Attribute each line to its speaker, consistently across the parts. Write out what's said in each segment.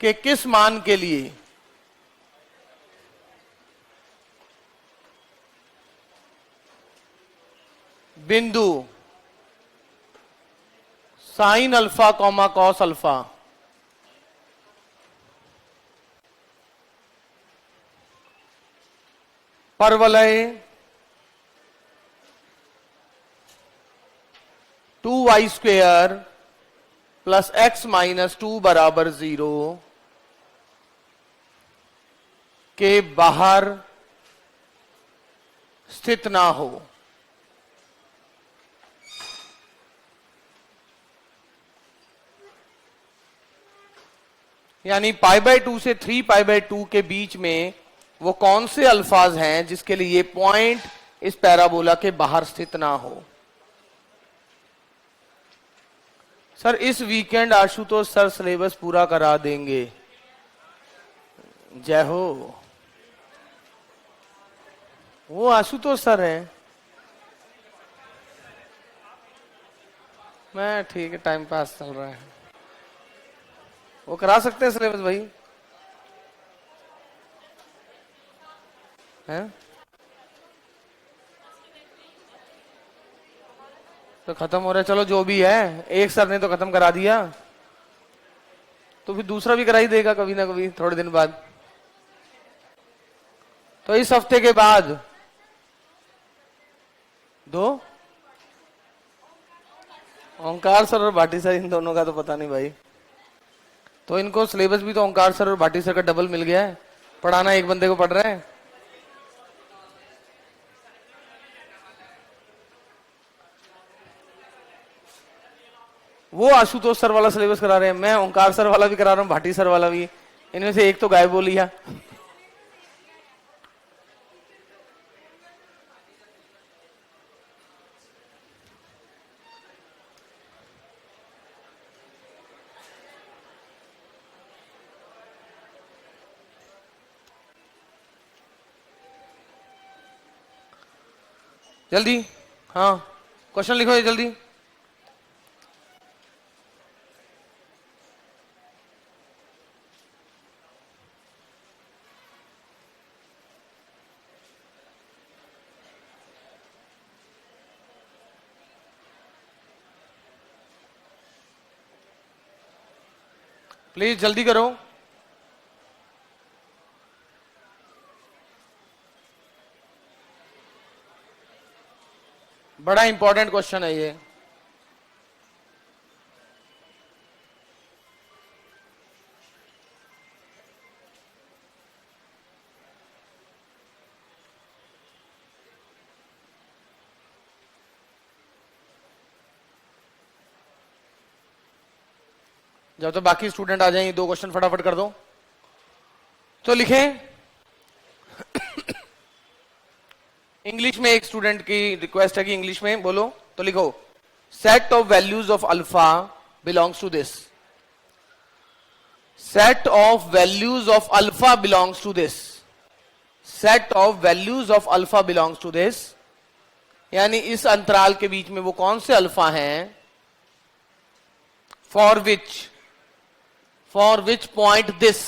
Speaker 1: के किस मान के लिए बिंदु sine alpha comma cos alpha परवलय 2y² प्लस x माइनस 2 बराबर 0 के बाहर स्थित ना हो। यानी π/2 से 3π/2 के बीच में वो कौन से अल्फाज हैं जिसके लिए ये पॉइंट इस पैराबोला के बाहर स्थित ना हो। सर इस वीकेंड आशुतोष सर सिलेबस पूरा करा देंगे। जय हो। वो आशुतोष सर हैं। मैं ठीक है, टाइम पास चल रहा है। वो करा सकते हैं सिलेबस भाई, हैं? तो खत्म हो रहा है, चलो जो भी है, एक सर ने तो खत्म करा दिया, तो फिर दूसरा भी करा ही देगा कभी ना कभी थोड़े दिन बाद। तो इस हफ्ते के बाद दो ओंकार सर और भाटी सर, इन दोनों का तो पता नहीं भाई। तो इनको सिलेबस भी तो ओंकार सर और भाटी सर का डबल मिल गया है, पढ़ाना एक बंदे को पढ़ रहे हैं। वो आशुतोष सर वाला सिलेबस करा रहे हैं, मैं ओंकार सर वाला भी करा रहा हूं, भाटी सर वाला भी। इनमें से एक तो गायब हो लिया। जल्दी, हाँ क्वेश्चन लिखो ये जल्दी। प्लीज जल्दी करो। बड़ा इंपॉर्टेंट क्वेश्चन है ये। जब तो बाकी स्टूडेंट आ जाएंगे, 2 क्वेश्चन फटाफट कर दो। तो लिखें। इंग्लिश में एक स्टूडेंट की रिक्वेस्ट है कि इंग्लिश में बोलो, तो लिखो set of values of alpha belongs to this. Set of values of alpha belongs to this. Set of values of alpha belongs to this, यानी इस अंतराल के बीच में वो कौन से अल्फा हैं for which point this,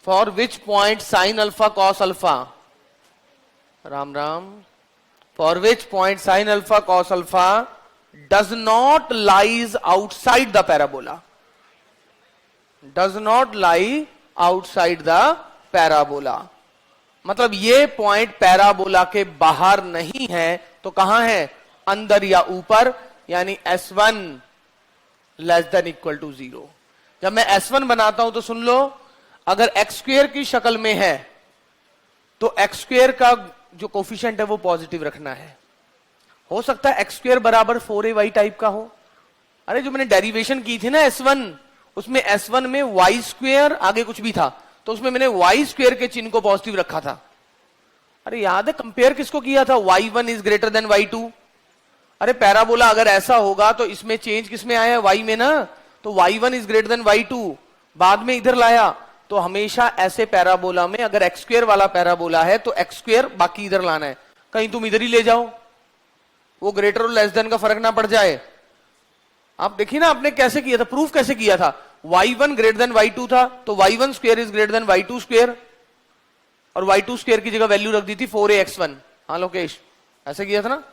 Speaker 1: for which point sine alpha cos alpha, Ram Ram, for which point sine alpha cos alpha does not lies outside the parabola, does not lie outside the parabola. मतलब ये point parabola के बाहर नहीं है, तो कहां है? अंदर या ऊपर, यानी S1 less than equal to 0। जब मैं S1 बनाता हूं तो सुन लो, अगर x² की शक्ल में है तो x² का जो कोफिशिएंट है वो पॉजिटिव रखना है। हो सकता है x² बराबर 4ay टाइप का हो। अरे जो मैंने डेरिवेशन की थी ना S1, उसमें S1 में y² आगे कुछ भी था, तो उसमें मैंने y² के चिन्ह को पॉजिटिव रखा था। अरे याद है कंपेयर किसको किया था? y1 is greater than y2। अरे पैराबोला अगर ऐसा होगा तो इसमें चेंज किसमें आया है? y में ना, तो y1 is greater than y2 बाद में इधर लाया। तो हमेशा ऐसे पैराबोला में अगर x² वाला पैराबोला है तो x² बाकी इधर लाना है, कहीं तुम इधर ही ले जाओ, वो ग्रेटर और लेस देन का फर्क ना पड़ जाए। आप देखिए ना आपने कैसे किया था, प्रूफ कैसे किया था। y1 ग्रेटर देन y2 था, तो y1 square is greater than y2 square, और y2 स्क्वायर की जगह वैल्यू रख दी थी 4ax1। हाँ लोकेश, ऐसे किया था ना।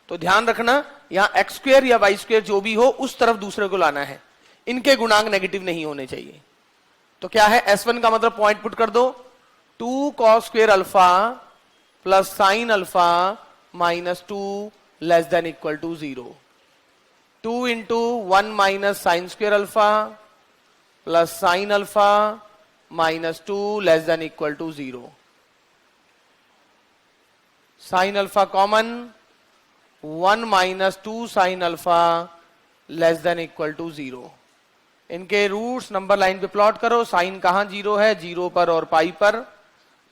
Speaker 1: तो ध्यान रखना, यहां एक्स स्क्वायर या वाई स्क्वायर जो भी हो उस तरफ दूसरे को लाना है, इनके गुणांक नेगेटिव नहीं होने चाहिए। तो क्या है, S1 का मतलब पॉइंट पुट कर दो, 2 cos square alpha plus sine alpha minus 2 less than equal to 0। 2 into 1 minus sine square alpha plus sine alpha minus 2 less than equal to 0। Sine alpha common, 1 minus 2 sine alpha less than equal to 0। इनके roots number line पे plot करो। Sine कहां 0 है, 0 पर और पाई पर।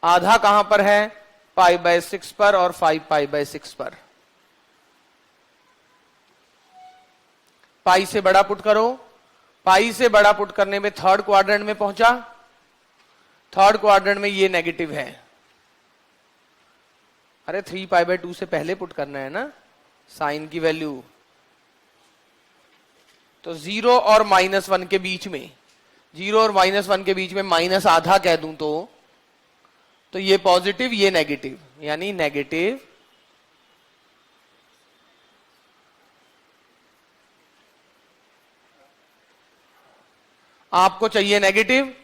Speaker 1: आधा कहां पर है, पाई बाय 6 पर और 5 पाई बाय 6 पर। पाई से बड़ा पुट करो। पाई से बड़ा पुट करने में थर्ड क्वाड्रेंट में पहुंचा। थर्ड क्वाड्रेंट में ये नेगेटिव है। अरे 3 पाई बाय 2 से पहले पुट करना है ना साइन की वैल्यू। तो 0 और -1 के बीच में, 0 और -1 के बीच में माइनस आधा कह दूं तो ये पॉजिटिव ये नेगेटिव, यानी नेगेटिव आपको चाहिए नेगेटिव,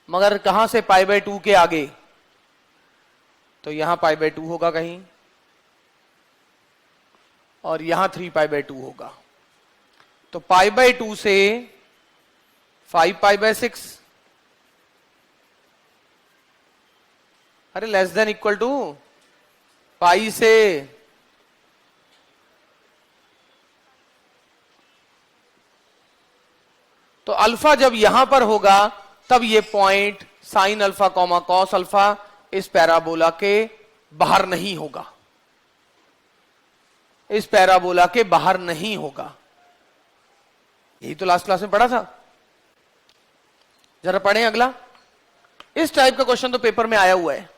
Speaker 1: मगर कहां से, पाई बाय 2 के आगे। तो यहां पाई बाय 2 होगा कहीं, और यहां 3 पाई बाय 2 होगा। तो पाई बाय 2 से 5 पाई बाय 6, अरे लेस देन इक्वल टू पाई से तो अल्फा जब यहां पर होगा तब ये point sine alpha comma cos alpha इस पैराबोला के बाहर नहीं होगा, इस पैराबोला के बाहर नहीं होगा। यही तो लास्ट क्लास में पढ़ा था। जरा पढ़ें अगला। इस टाइप का क्वेश्चन तो पेपर में आया हुआ है।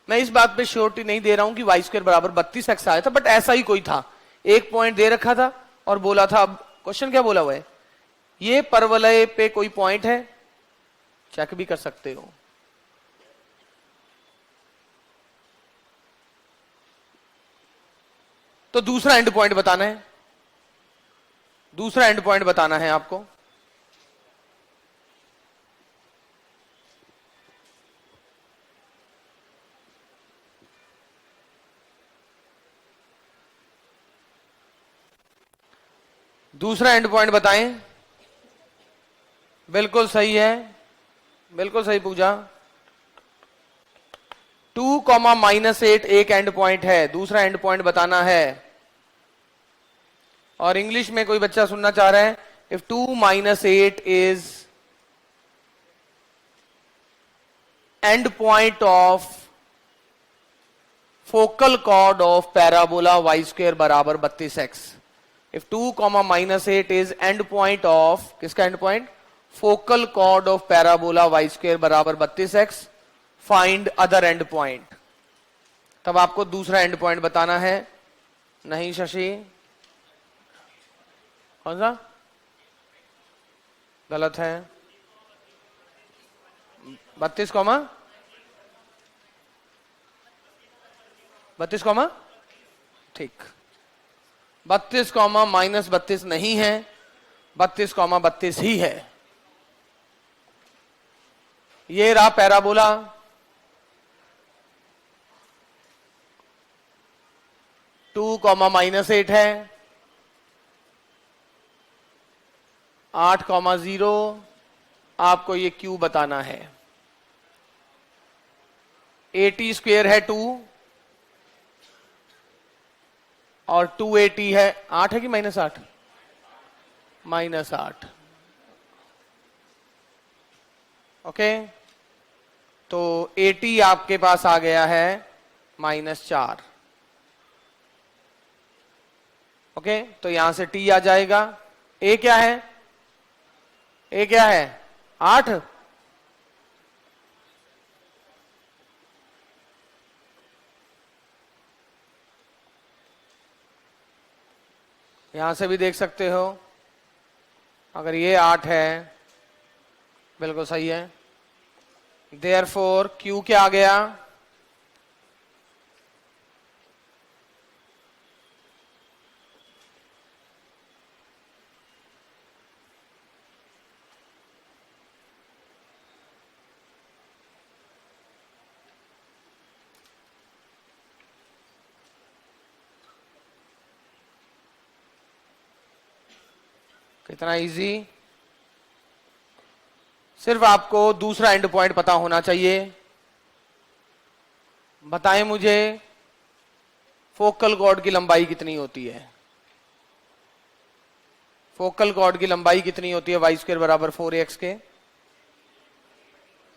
Speaker 1: मैं इस बात पे श्योरिटी नहीं दे रहा हूं कि वाई स्क्वायर बराबर 32x आया था, बट ऐसा ही कोई था। एक पॉइंट दे रखा था और बोला था, अब क्वेश्चन क्या बोला हुआ है, ये परवलय पे कोई पॉइंट है, चेक भी कर सकते हो। तो दूसरा एंड पॉइंट बताना है, दूसरा एंड पॉइंट बताना है आपको। दूसरा एंड पॉइंट बताएं। बिल्कुल सही है, बिल्कुल सही पूछा। 2 कॉमा -8 एक एंड पॉइंट है, दूसरा एंड पॉइंट बताना है। और इंग्लिश में कोई बच्चा सुनना चाह रहा है, if 2 - 8 is end point of focal chord of parabola y square बराबर 32x। If 2 comma -8 is end point of, किसका end point, focal chord of parabola y square बराबर 32x, find other and point. तब आपको दूसरा and point बताना है। नहीं शशि, कौन सा गलत है, 32 कॉमा 32 कॉमा, ठीक, 32 कॉमा -32 नहीं है, 32 कॉमा 32 ही है। ये रहा पैराबोला, टू कॉमा -8 है, 8,0 आपको ये क्यू बताना है। 80 स्क्वायर है 2 और 280 है, 8 है कि -8, -8। ओके, तो 80 आपके पास आ गया है -4। ओके, तो यहां से t आ जाएगा। a क्या है, a क्या है 8, यहां से भी देख सकते हो, अगर ये 8 है बिल्कुल सही है। देयरफॉर Q क्या आ गया? कितना इजी। सिर्फ आपको दूसरा एंड पॉइंट पता होना चाहिए। बताएं मुझे फोकल कॉर्ड की लंबाई कितनी होती है? फोकल कॉर्ड की लंबाई कितनी होती है वाई स्क्वायर बराबर 4ax के?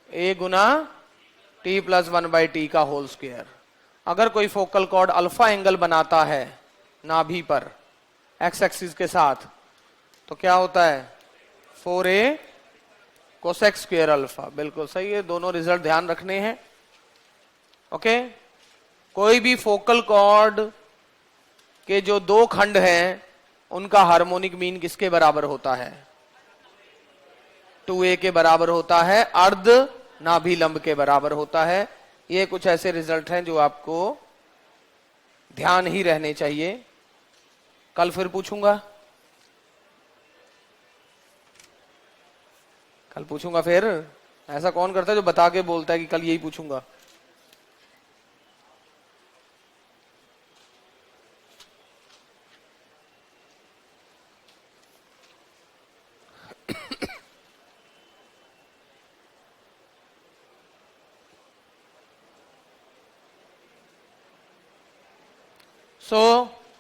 Speaker 1: a Guna t plus 1/t का होल स्क्वायर। अगर कोई फोकल कॉर्ड अल्फा एंगल बनाता है नाभि पर एक्स एक्सिस के साथ, तो क्या होता है? 4a cosec square alpha. बिल्कुल सही है, दोनों रिजल्ट ध्यान रखने हैं। ओके, कोई भी फोकल कॉर्ड के जो दो खंड हैं उनका हार्मोनिक मीन किसके बराबर होता है? 2a के बराबर होता है, अर्ध नाभिलंब के बराबर होता है। ये कुछ ऐसे रिजल्ट हैं जो आपको ध्यान ही रहने चाहिए। कल फिर पूछूंगा, कल पूछूंगा फिर। ऐसा कौन करता है जो बता के बोलता है कि कल यही पूछूंगा?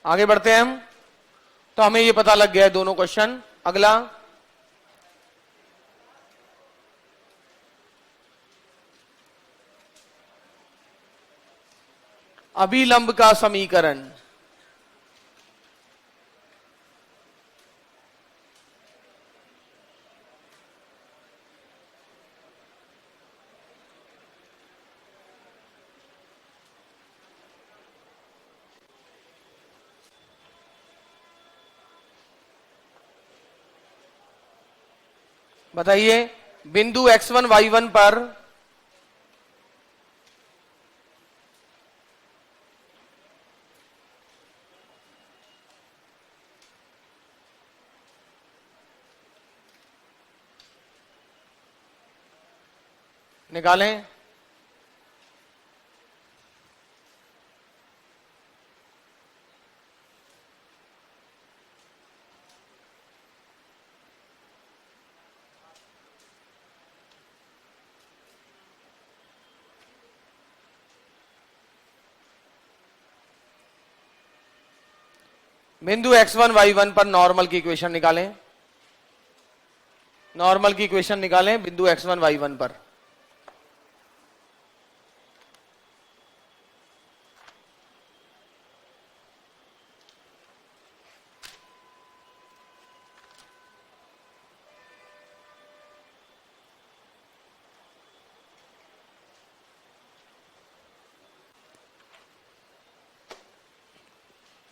Speaker 1: आगे बढ़ते हैं हम। तो हमें ये पता लग गया है दोनों क्वेश्चन। अगला, अभिलंब का समीकरण। बताइए, बिंदु x1 y1 पर निकालें। बिंदु x1 y1 पर नॉर्मल की इक्वेशन निकालें। नॉर्मल की इक्वेशन निकालें बिंदु x1 y1 पर।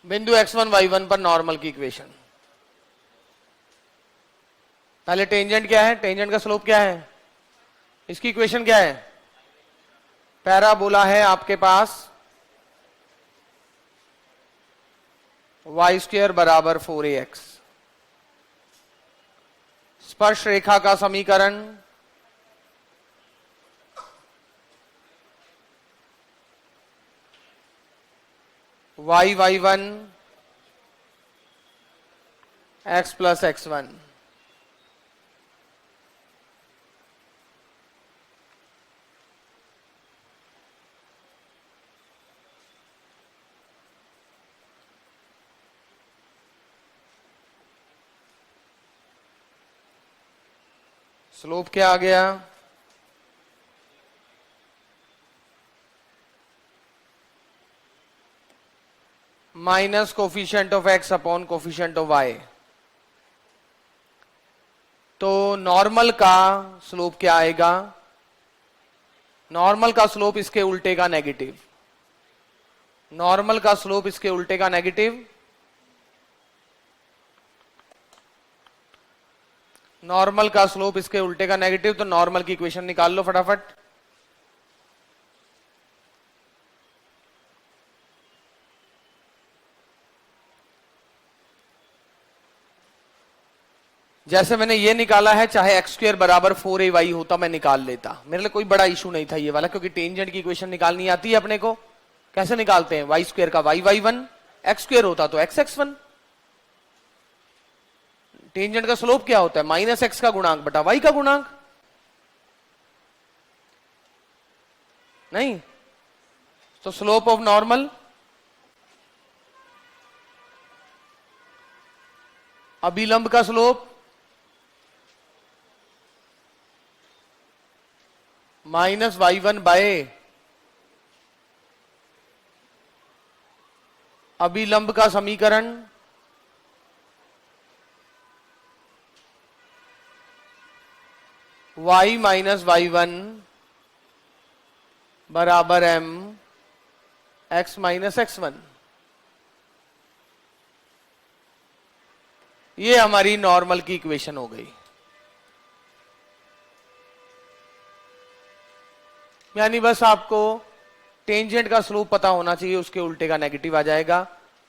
Speaker 1: बिंदु x1 y1 पर नॉर्मल की इक्वेशन। पहले टेंजेंट क्या है? टेंजेंट का स्लोप क्या है? इसकी इक्वेशन क्या है? पैराबोला है आपके पास वाई स्क्वायर बराबर 4ax। स्पर्श रेखा का समीकरण y1 x plus x1। Slope क्या आ गया? Minus coefficient of x upon coefficient of y। तो नॉर्मल का स्लोप क्या आएगा? नॉर्मल का स्लोप इसके उल्टे का नेगेटिव। नॉर्मल का स्लोप इसके उल्टे का नेगेटिव। नॉर्मल का स्लोप इसके उल्टे का नेगेटिव, तो नॉर्मल की इक्वेशन निकाल लो फटाफट। जैसे मैंने ये निकाला है, चाहे एक्स स्क्र बराबर 4ay होता मैं निकाल लेता, मेरे लिए कोई बड़ा इशू नहीं था ये वाला, क्योंकि टेंजेंट की इक्वेशन निकालनी आती है अपने को। कैसे निकालते हैं? वाई स्क्र का y1, एक्स स्क्र होता तो x1। टेंजेंट का स्लोप क्या होता है? माइनस एक्स का गुणांक बटा वाई का गुणांक। नहीं तो स्लोप ऑफ नॉर्मल अभिलंब का स्लोप माइनस y1 बाय अभिलंब का समीकरण y माइनस y1 बराबर m x माइनस x1। ये हमारी नॉर्मल की इक्वेशन हो गई। यानी बस आपको टेंजेंट का स्लोप पता होना चाहिए, उसके उल्टे का नेगेटिव आ जाएगा।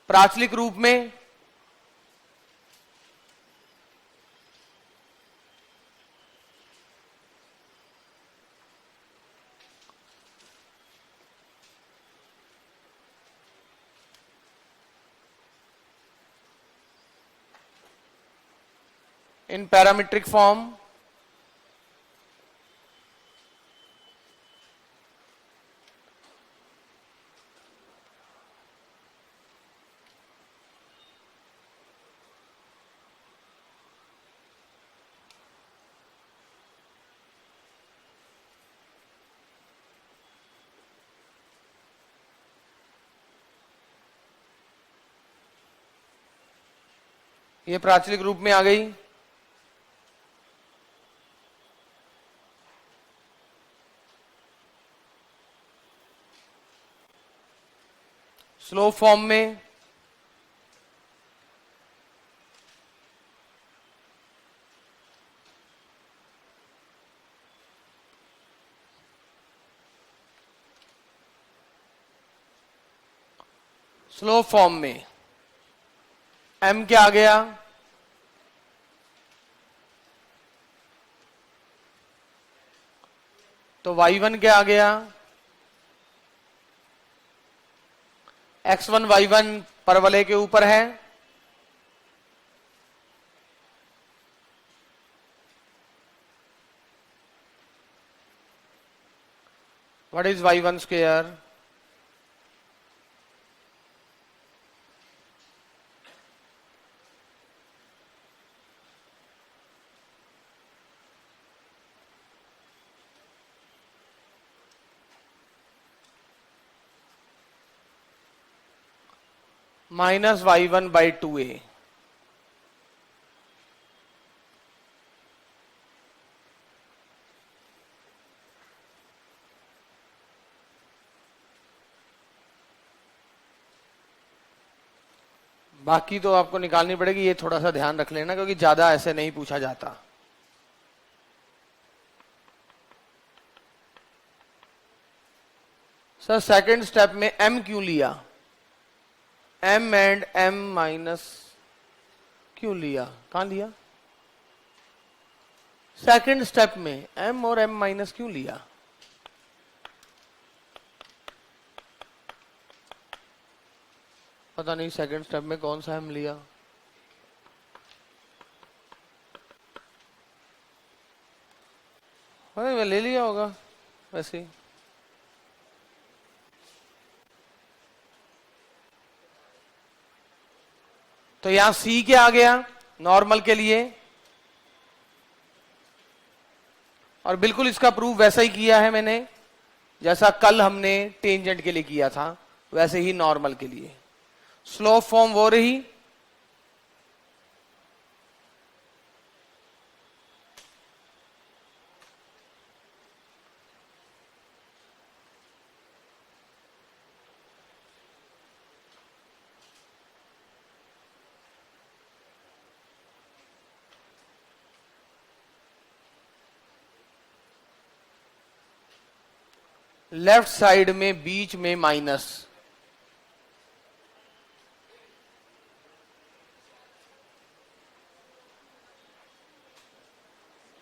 Speaker 1: प्राचलिक रूप में इन पैरामीट्रिक फॉर्म ये प्राचलिक रूप में आ गई। स्लोप फॉर्म में स्लोप फॉर्म में m क्या आ गया? तो y1 क्या आ गया? x1 y1 परवलय के ऊपर है, what is y1 square? Minus y1 by 2a। बाकी तो आपको निकालनी पड़ेगी, ये थोड़ा सा ध्यान रख लेना क्योंकि ज्यादा ऐसे नहीं पूछा जाता। सर सेकंड स्टेप में m क्यों लिया? m एंड m माइनस क्यों लिया? कहां लिया? सेकंड स्टेप में m और m माइनस क्यों लिया? पता नहीं सेकंड स्टेप में कौन सा m लिया। अरे मैं ले लिया होगा वैसे ही। तो यहां c क्या आ गया नॉर्मल के लिए, और बिल्कुल इसका प्रूफ वैसा ही किया है मैंने जैसा कल हमने टेंजेंट के लिए किया था, वैसे ही नॉर्मल के लिए। स्लोप फॉर्म वो रही, लेफ्ट साइड में बीच में माइनस,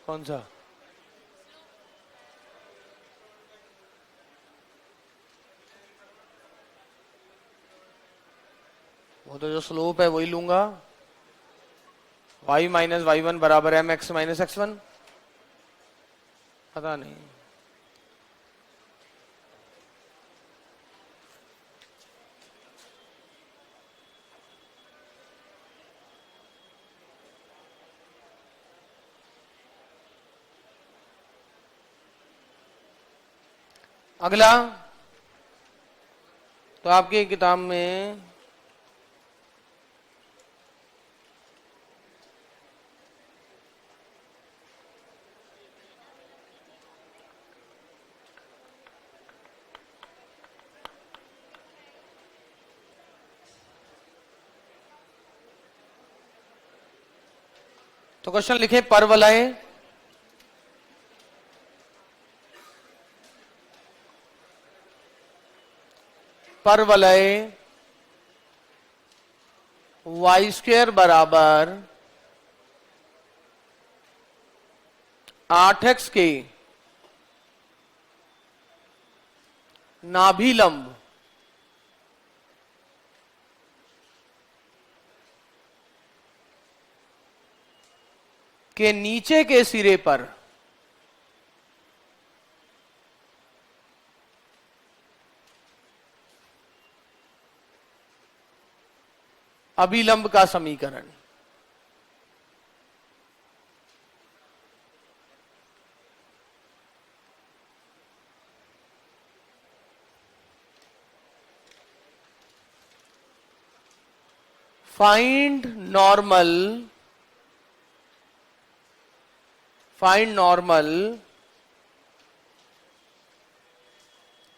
Speaker 1: कौन सा? वो तो जो स्लोप है वही लूंगा। y माइनस वाई वन बराबर m x minus x one, पता नहीं। अगला, तो आपकी किताब में तो क्वेश्चन लिखे परवलय परवलय वाई स्क्वेयर बराबर 8x के नाभिलंब के नीचे के सिरे पर अभिलंब का समीकरण। फाइंड नॉर्मल,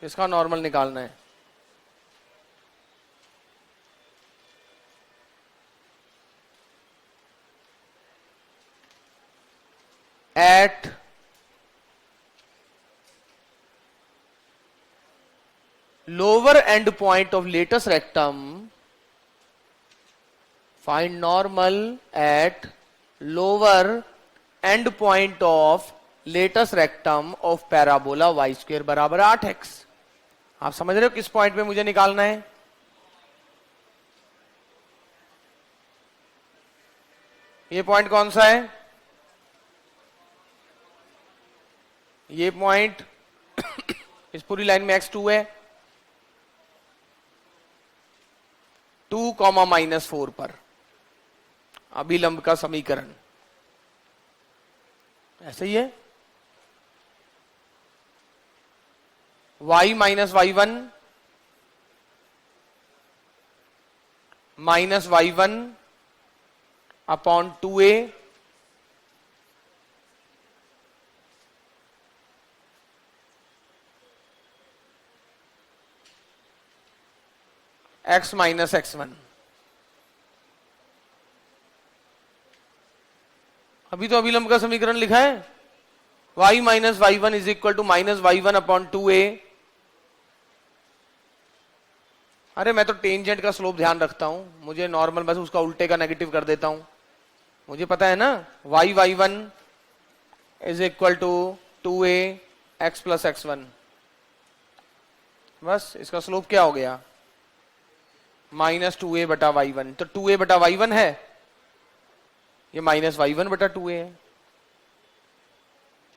Speaker 1: इसका नॉर्मल निकालना है। At lower end point of latus rectum, find normal at lower end point of latus rectum of parabola y square बराबर 8x। आप समझ रहे हो किस पॉइंट पे मुझे निकालना है? ये पॉइंट कौन सा है? ये पॉइंट इस पूरी लाइन में x2 है, 2, -4 पर अभिलंब का समीकरण ऐसे ही है। y minus y one minus y one upon 2a x minus x one. अभी तो अभिलंब का समीकरण लिखा है, y minus y one is equal to minus y one upon 2a। अरे मैं तो टेंजेंट का स्लोप ध्यान रखता हूं, मुझे नॉर्मल बस उसका उल्टे का नेगेटिव कर देता हूं। मुझे पता है ना y y one is equal to 2a x plus x one. बस इसका स्लोप क्या हो गया? -2a बटा वाई वन। तो 2a बटा वाई वन है, ये माइनस वाई वन बटा 2a है।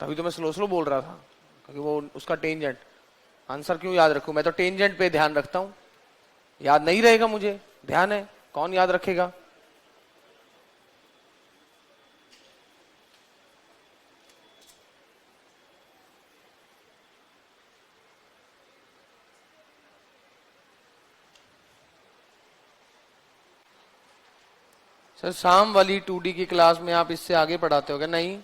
Speaker 1: तभी तो मैं स्लो बोल रहा था, क्योंकि वो उसका टेंजेंट। आंसर क्यों याद रखूं? मैं तो टेंजेंट पे ध्यान रखता हूं। याद नहीं रहेगा मुझे, ध्यान है, कौन याद रखेगा? सर शाम वाली 2D की क्लास में आप इससे आगे पढ़ाते हो क्या? नहीं,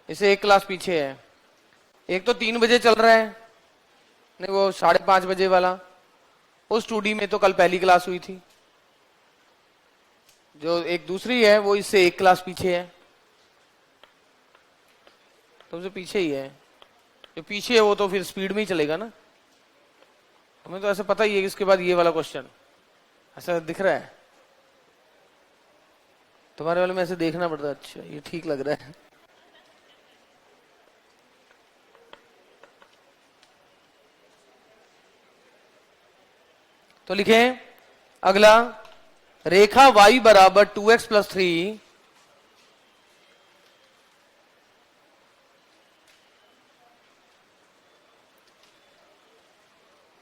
Speaker 1: इसे एक क्लास पीछे है। एक तो 3 बजे चल रहा है, नहीं वो 5:30 बजे वाला। उस 2D में तो कल पहली क्लास हुई थी। जो एक दूसरी है वो इससे एक क्लास पीछे है, तुमसे पीछे ही है। जो पीछे है वो तो फिर स्पीड में ही चलेगा ना। तुम्हें तो ऐसे पता ही है कि इसके बाद ये वाला क्वेश्चन ऐसा दिख रहा है, तुम्हारे वाले में ऐसे देखना पड़ता है। अच्छा ये ठीक लग रहा है। तो लिखें अगला, रेखा y बराबर 2x प्लस 3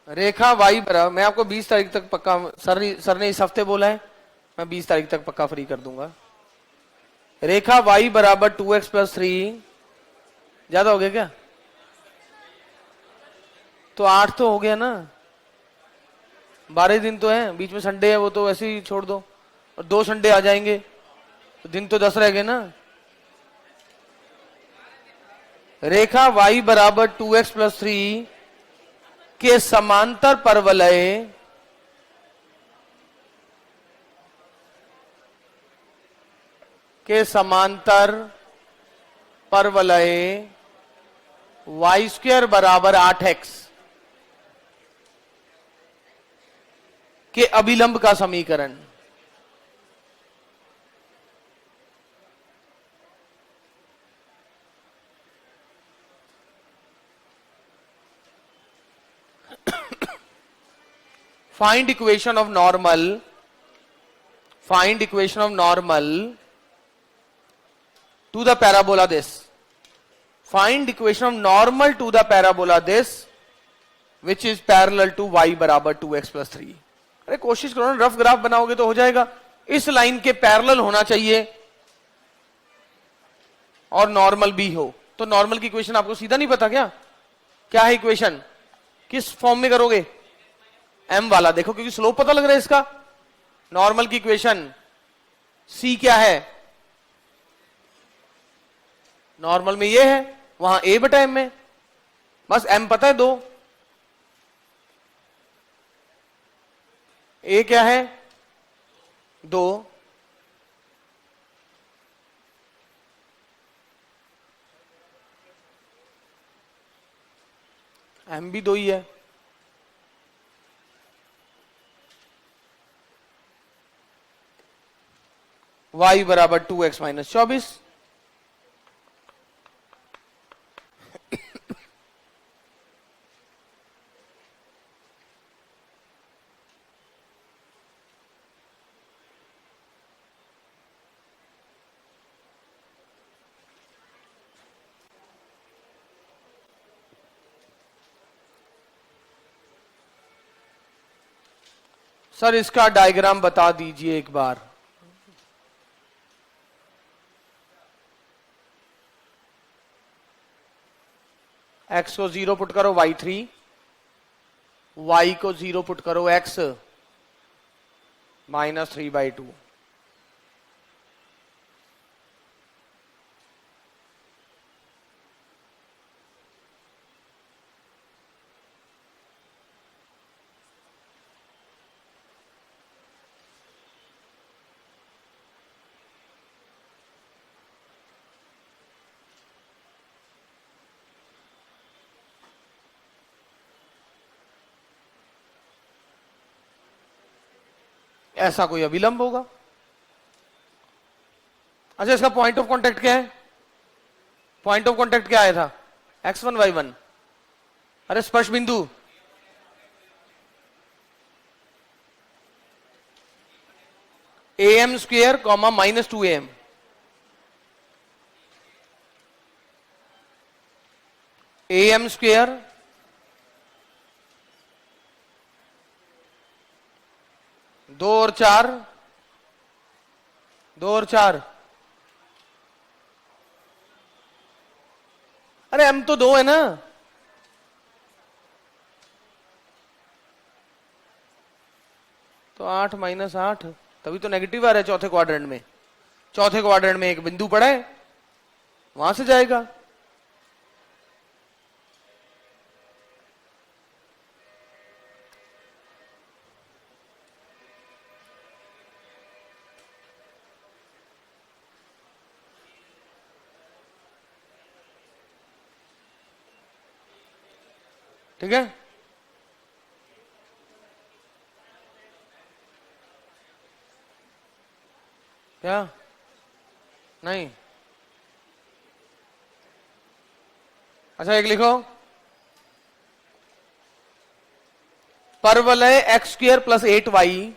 Speaker 1: रेखा y बराबर, मैं आपको 20 तारीख तक पक्का, सर ने इस हफ्ते बोला है, मैं 20 तारीख तक पक्का फ्री कर दूंगा। रेखा y बराबर 2x प्लस 3, ज्यादा हो गया क्या? तो 8 तो हो गया ना, 12 दिन तो है, बीच में संडे है, वो तो ऐसे ही छोड़ दो, और 2 संडे आ जाएंगे तो दिन तो 10 रह गए ना। रेखा y बराबर 2x प्लस 3 के समांतर परवलय y स्क्वायर बराबर 8x के अभिलंब का समीकरण। Find equation of normal to the parabola this. Find equation of normal to the parabola this which is parallel to y बराबर 2x प्लस 3। अरे कोशिश करो ना, रफ ग्राफ बनाओगे तो हो जाएगा। इस लाइन के पैरेलल होना चाहिए और नॉर्मल भी हो। तो नॉर्मल की इक्वेशन आपको सीधा नहीं पता क्या? क्या है इक्वेशन? किस फॉर्म में करोगे? m वाला देखो, क्योंकि स्लोप पता लग रहा है इसका। नॉर्मल की इक्वेशन c क्या है? नॉर्मल में ये है, वहां a बटा m में, बस m पता है 2। a क्या है? 2। m भी 2 ही है। y बराबर 2x माइनस 24। सर इसका डायग्राम बता दीजिए एक बार। x को 0 पुट करो y3, y को 0 पुट करो x माइनस 3/2। ऐसा कोई अभिलंब होगा। अच्छा इसका पॉइंट ऑफ कांटेक्ट क्या है? पॉइंट ऑफ कांटेक्ट क्या आया था? x1 y1। अरे स्पर्श बिंदु am square comma minus 2am। am square दो और चार, 2 और 4। अरे m तो 2 है ना, तो 8 माइनस 8, तभी तो नेगेटिव आ रहा है चौथे क्वाड्रेंट में। चौथे क्वाड्रेंट में एक बिंदु पड़ा है, वहां से जाएगा। ठीक है, क्या नहीं? अच्छा एक लिखो, परवलय एक्स स्क्र प्लस 8y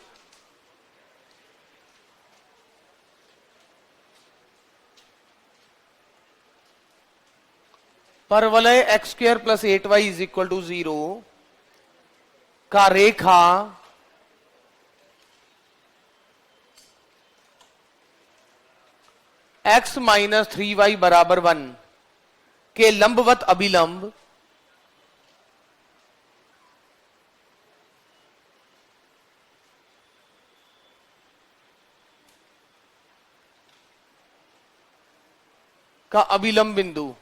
Speaker 1: परवलय x square plus 8y is equal to 0 का रेखा x माइनस 3y बराबर 1 के लंबवत अभिलंब का अभिलंब बिंदु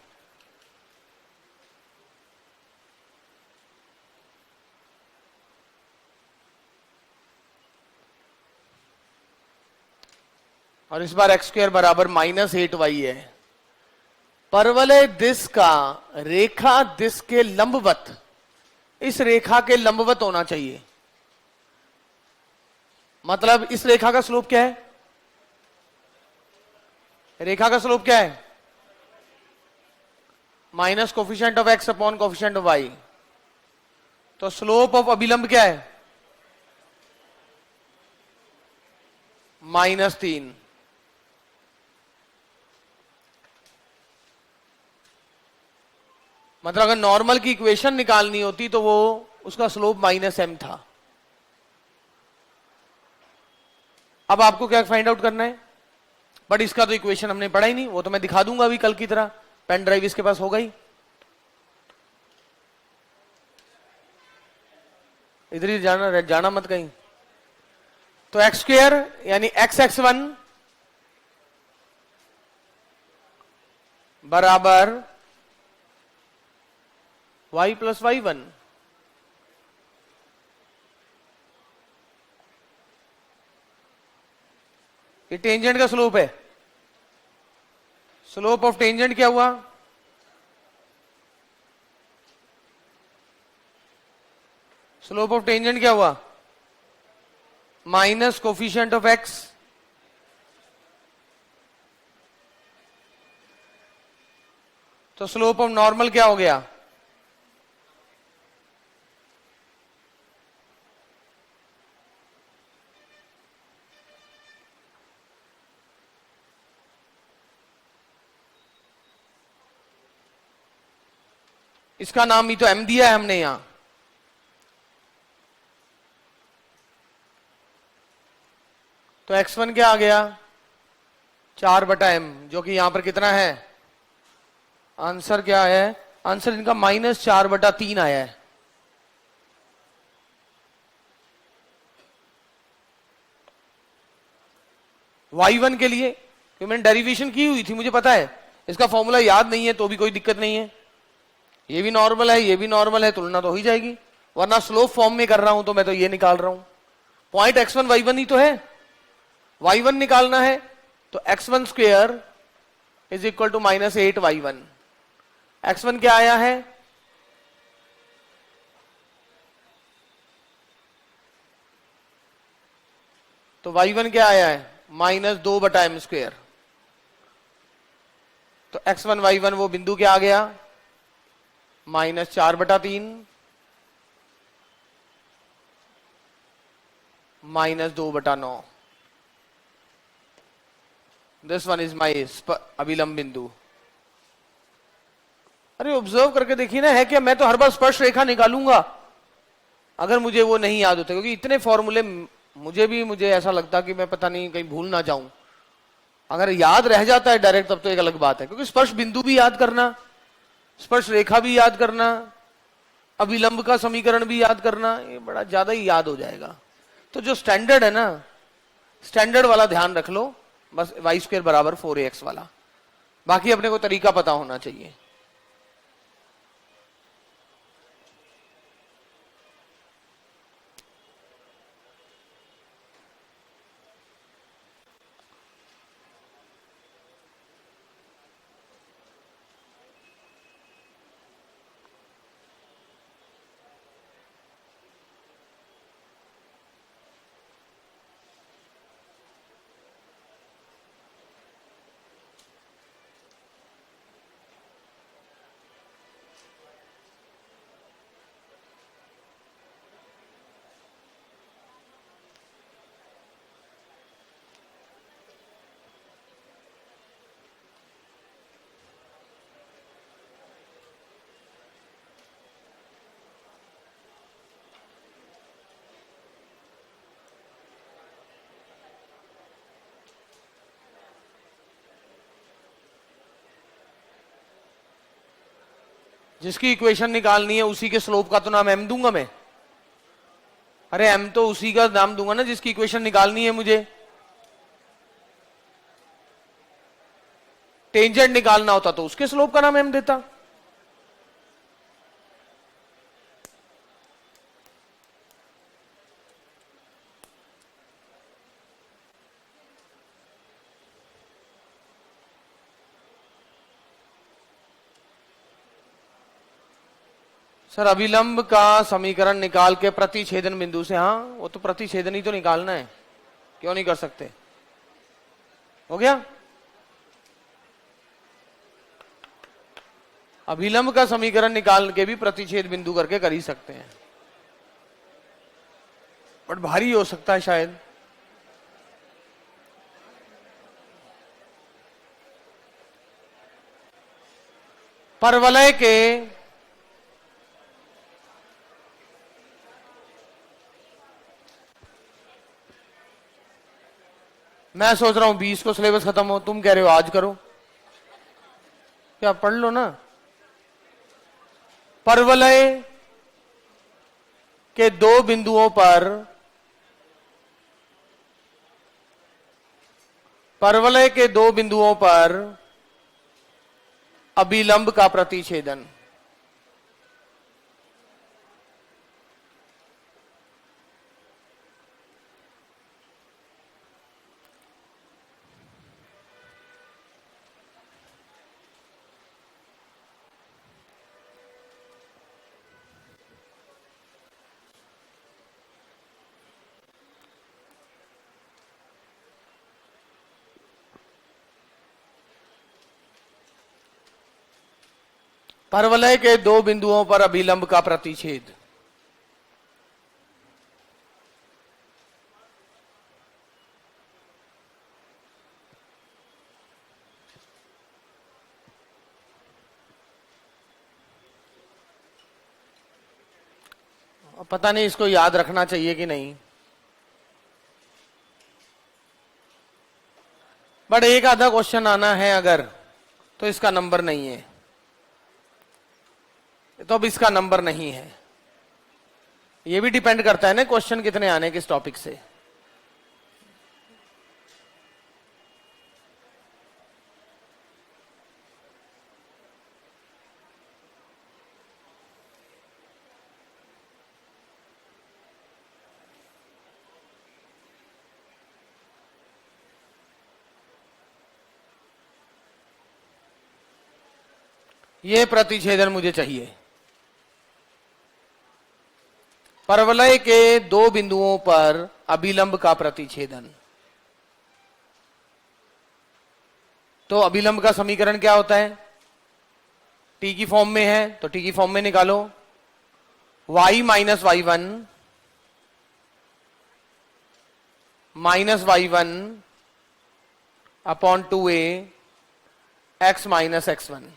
Speaker 1: और इस बार एक्स स्क्वायर बराबर माइनस 8y है। परवलय दिश का रेखा दिश के लंबवत, इस रेखा के लंबवत होना चाहिए। मतलब इस रेखा का स्लोप क्या है? रेखा का स्लोप क्या है? Minus coefficient of x upon coefficient of y. तो स्लोप ऑफ अभिलंब क्या है? -3। मतलब अगर नॉर्मल की इक्वेशन निकालनी होती तो वो उसका स्लोप -m था। अब आपको क्या फाइंड आउट करना है? बट इसका तो इक्वेशन हमने पढ़ा ही नहीं, वो तो मैं दिखा दूंगा अभी कल की तरह, पेन ड्राइव इसके पास होगा ही। इधर ही जाना मत कहीं। तो एक्स स्क्वायर यानी x(x1) बराबर y प्लस y1। ये टेंजेंट का स्लोप है। स्लोप ऑफ टेंजेंट क्या हुआ? स्लोप ऑफ टेंजेंट क्या हुआ? माइनस कोफिशिएंट ऑफ एक्स तो स्लोप ऑफ नॉर्मल क्या हो गया? इसका नाम ही तो m दिया है हमने यहां। तो x1 क्या आ गया? 4/m, जो कि यहां पर कितना है? आंसर क्या है? आंसर इनका -4/3 आया है। y1 के लिए क्योंकि मैंने डेरिवेशन की हुई थी, मुझे पता है इसका फॉर्मूला याद नहीं है तो भी कोई दिक्कत नहीं है। ये भी नॉर्मल है, ये भी नॉर्मल है, तुलना तो हो ही जाएगी। वरना स्लोप फॉर्म में कर रहा हूं तो मैं तो ये निकाल रहा हूं। पॉइंट x1 y1 ही तो है। y1 निकालना है तो x1 square is equal to -8y1। x1 क्या आया है? तो y1 क्या आया है? -2/m square. तो x1 y1 वो बिंदु क्या आ गया? -4/3 -2/9। दिस वन इज माई अभिलंब बिंदु। अरे ऑब्जर्व करके देखिए ना, है क्या? मैं तो हर बार स्पर्श रेखा निकालूंगा अगर मुझे वो नहीं याद होता, क्योंकि इतने फॉर्मूले मुझे ऐसा लगता कि मैं पता नहीं कहीं भूल ना जाऊं। अगर याद रह जाता है डायरेक्ट तब तो एक अलग बात है, क्योंकि स्पर्श बिंदु भी याद करना, स्पर्श रेखा भी याद करना, अभिलंब का समीकरण भी याद करना, ये बड़ा ज्यादा ही याद हो जाएगा। तो जो स्टैंडर्ड है ना, स्टैंडर्ड वाला ध्यान रख लो, बस y² बराबर 4ax वाला। बाकी अपने को तरीका पता होना चाहिए। जिसकी इक्वेशन निकालनी है उसी के स्लोप का तो नाम m दूंगा मैं। अरे m तो उसी का नाम दूंगा ना जिसकी इक्वेशन निकालनी है मुझे। टेंजेंट निकालना होता तो उसके स्लोप का नाम m देता। सर अभिलंब का समीकरण निकाल के प्रतिछेदन बिंदु से, हाँ वो तो प्रतिछेदन ही तो निकालना है, क्यों नहीं कर सकते। हो गया। अभिलंब का समीकरण निकाल के भी प्रतिछेद बिंदु करके कर ही सकते हैं, बट भारी हो सकता है शायद। परवलय के मैं सोच रहा हूं 20 को सिलेबस खत्म हो, तुम कह रहे हो आज करो, क्या पढ़ लो ना। परवलय के दो बिंदुओं पर, परवलय के दो बिंदुओं पर अभिलंब का प्रतिछेदन। परवलय के दो बिंदुओं पर अभिलंब का प्रतिछेद। पता नहीं इसको याद रखना चाहिए कि नहीं, बट एक आधा क्वेश्चन आना है अगर, तो इसका नंबर नहीं है, तो अब इसका नंबर नहीं है। ये भी डिपेंड करता है ना क्वेश्चन कितने आने किस टॉपिक से। ये प्रतिछेदन मुझे चाहिए। परवलय के दो बिंदुओं पर अभिलंब का प्रतिछेदन। तो अभिलंब का समीकरण क्या होता है? टी की फॉर्म में है तो टी की फॉर्म में निकालो। y minus y one minus y one upon 2a x minus x one.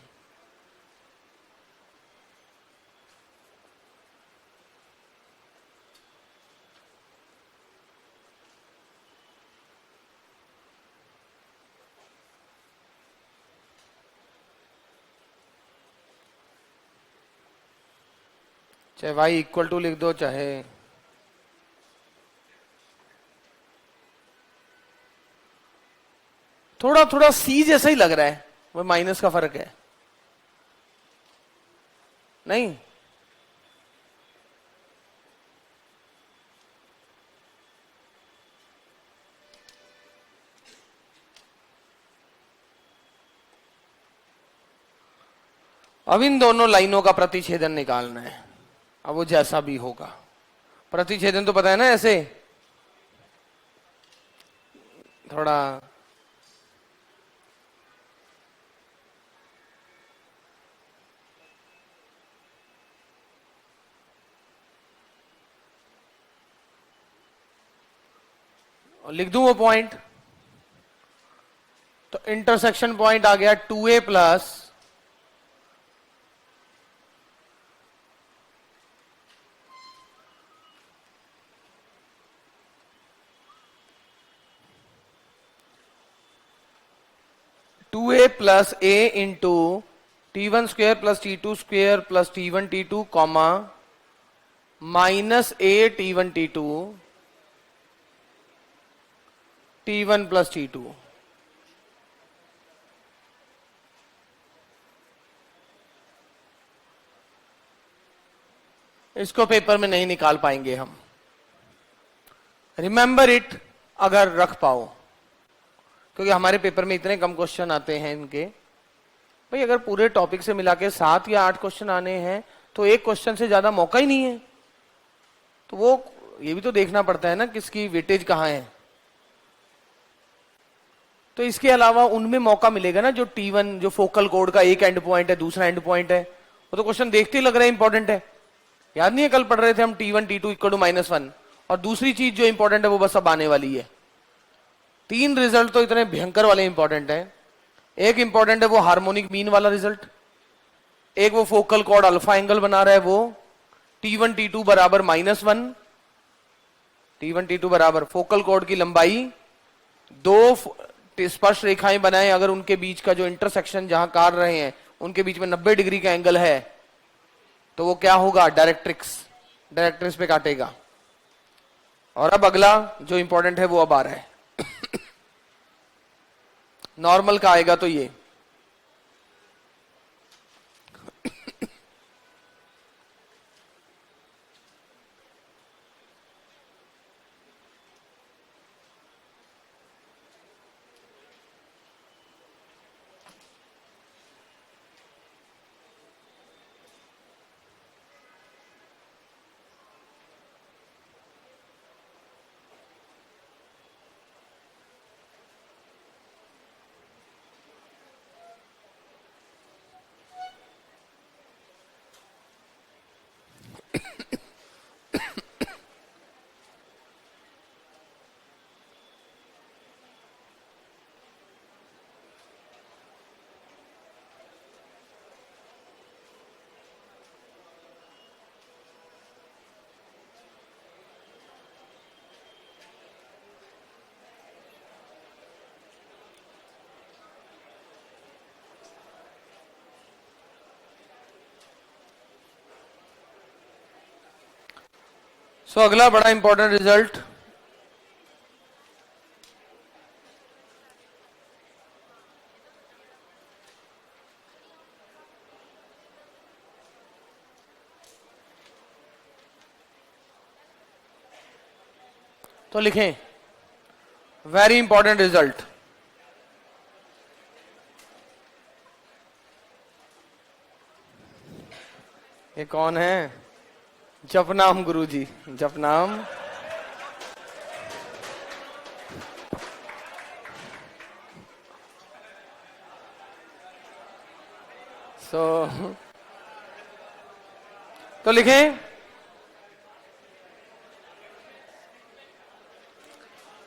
Speaker 1: चाहे y इक्वल टू लिख दो, चाहे थोड़ा थोड़ा सी जैसा ही लग रहा है, वो माइनस का फर्क है नहीं। अब इन दोनों लाइनों का प्रतिछेदन निकालना है। अब वो जैसा भी होगा, प्रतिछेदन तो पता है ना, ऐसे थोड़ा लिख दूं वो पॉइंट। तो इंटरसेक्शन पॉइंट आ गया 2a plus two A plus A into T1 square plus T2 square plus T1 T2 comma minus A T1 T2 T1 plus T2। इसको पेपर में नहीं निकाल पाएंगे हम। रिमेंबर इट अगर रख पाओ, क्योंकि हमारे पेपर में इतने कम क्वेश्चन आते हैं इनके। भाई अगर पूरे टॉपिक से मिला के 7 या 8 क्वेश्चन आने हैं तो एक क्वेश्चन से ज्यादा मौका ही नहीं है। तो वो ये भी तो देखना पड़ता है ना किसकी वेटेज कहां है। तो इसके अलावा उनमें मौका मिलेगा ना जो T1 जो फोकल कोड का एक एंड पॉइंट है, दूसरा एंड पॉइंट है, वो तो क्वेश्चन देखते ही लग रहा है इंपॉर्टेंट है। याद नहीं है कल पढ़ रहे थे हम T1 T2 इक्वल टू -1। और दूसरी चीज जो इंपॉर्टेंट है वो बस अब आने वाली है। 3 रिजल्ट तो इतने भयंकर वाले इंपॉर्टेंट है। एक इंपॉर्टेंट है वो हार्मोनिक मीन वाला रिजल्ट, एक वो फोकल कॉर्ड अल्फा एंगल बना रहा है वो T1 T2 बराबर -1। T1 T2 बराबर फोकल कॉर्ड की लंबाई, 2 स्पर्श रेखाएं बनाए, अगर उनके बीच का जो इंटरसेक्शन जहां काट रहे हैं उनके बीच में 90 डिग्री का एंगल है तो वो क्या होगा, डायरेक्ट्रिक्स पे काटेगा। और अब अगला जो इंपॉर्टेंट है वो अब आ रहा है। नॉर्मल का आएगा तो ये अगला बड़ा इंपॉर्टेंट रिजल्ट तो लिखें, वेरी इंपॉर्टेंट रिजल्ट। ये कौन है? जपनाम गुरुजी, जपनाम। तो लिखें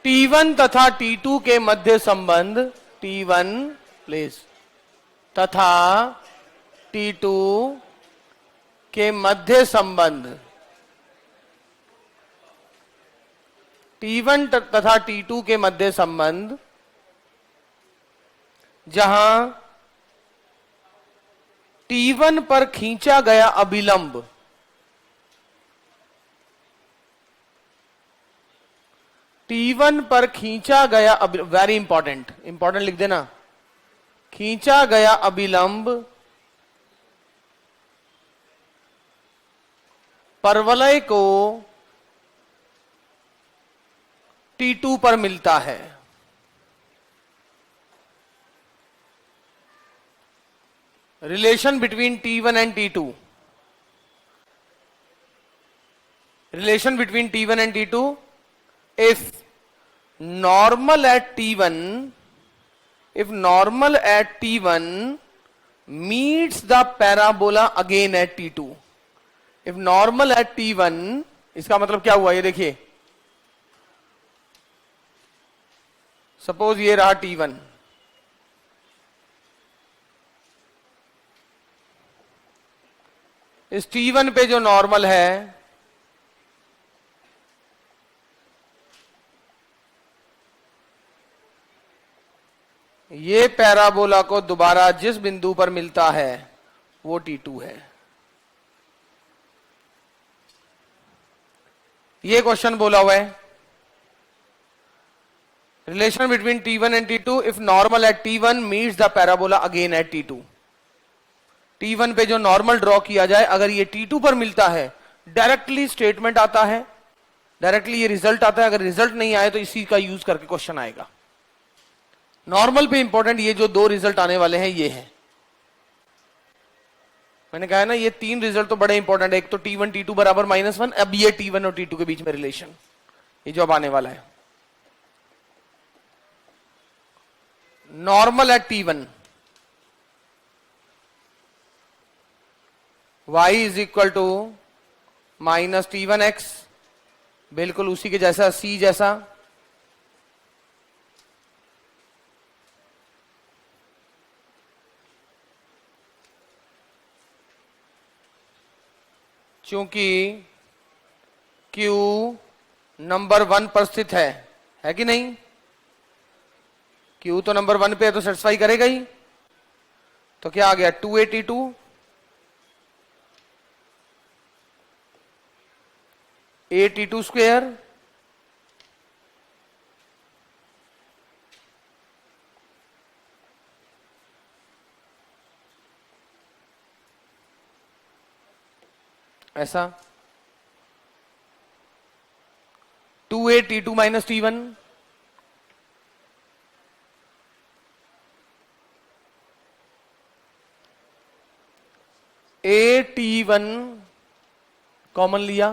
Speaker 1: T1 तथा T2 के मध्य संबंध, T1 प्लीज तथा T2 के मध्य संबंध, T1 तथा T2 के मध्य संबंध जहां T1 पर खींचा गया अभिलंब T1 पर खींचा गया, वेरी इंपॉर्टेंट, इंपॉर्टेंट लिख देना, खींचा गया अभिलंब परवलय को T2 पर मिलता है। Relation between T1 and T2, relation between T1 and T2, if normal at T1 meets the parabola again at T2, if normal at T1, इसका मतलब क्या हुआ ये देखिए, सपोज ये रहा T1, इस T1 पे जो नॉर्मल है ये पैराबोला को दोबारा जिस बिंदु पर मिलता है वो T2 है। ये क्वेश्चन बोला हुआ है, relation between T1 and T2 if normal at T1 meets the parabola again at T2। T1 पे जो नॉर्मल ड्रॉ किया जाए, अगर ये T2 पर मिलता है, डायरेक्टली स्टेटमेंट आता है, डायरेक्टली ये रिजल्ट आता है। अगर रिजल्ट नहीं आए तो इसी का यूज करके क्वेश्चन आएगा। नॉर्मल पे इंपॉर्टेंट ये जो दो रिजल्ट आने वाले हैं ये है। मैंने कहा है ना, ये तीन रिजल्ट तो बड़े इंपॉर्टेंट है। एक तो T1 T2 बराबर -1, अब ये T1 और T2 के बीच में रिलेशन, ये जो अब आने वाला है। Normal at T1 y is equal to -T1x, बिल्कुल उसी के जैसा, C जैसा। चूंकि Q नंबर 1 पर स्थित है कि नहीं? Q तो नंबर 1 पे है तो सेटिस्फाई करेगा ही। तो क्या आ गया 282 82 स्क्वेयर ऐसा 2a T2 minus T1 a T1 common लिया,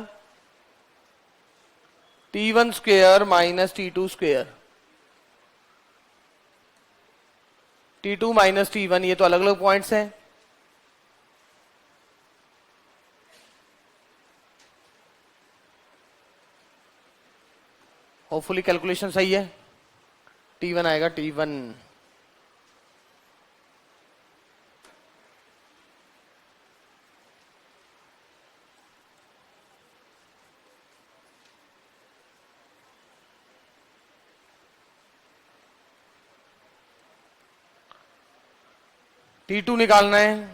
Speaker 1: T1 square minus T2 square, T2 minus T1, ये तो अलग अलग पॉइंट्स हैं। होपफुली कैलकुलेशन सही है। T1 आएगा T1 T2 निकालना है।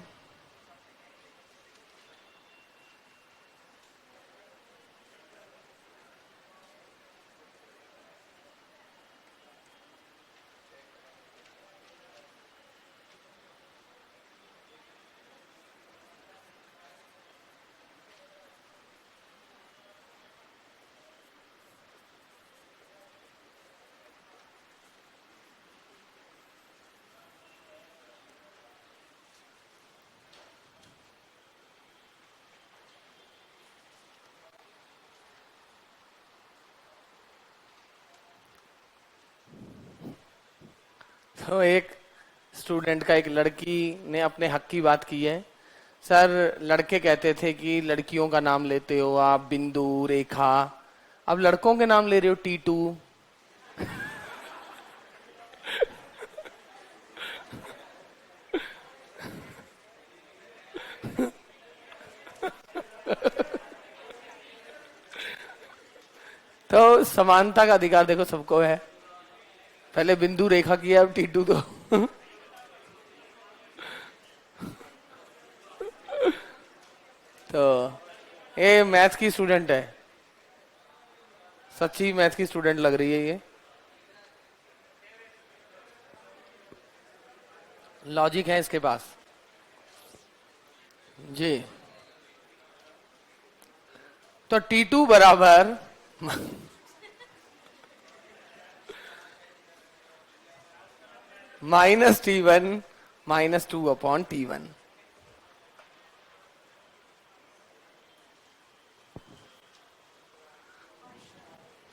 Speaker 1: तो एक स्टूडेंट का, एक लड़की ने अपने हक की बात की है। सर, लड़के कहते थे कि लड़कियों का नाम लेते हो आप बिंदु, रेखा, अब लड़कों के नाम ले रहे हो T2। तो समानता का अधिकार देखो सबको है। पहले बिंदु रेखा किया, अब T2 तो ये मैथ्स की स्टूडेंट है, सच्ची मैथ्स की स्टूडेंट लग रही है। ये लॉजिक है इसके पास जी। तो T2 बराबर -T1 -2/T1।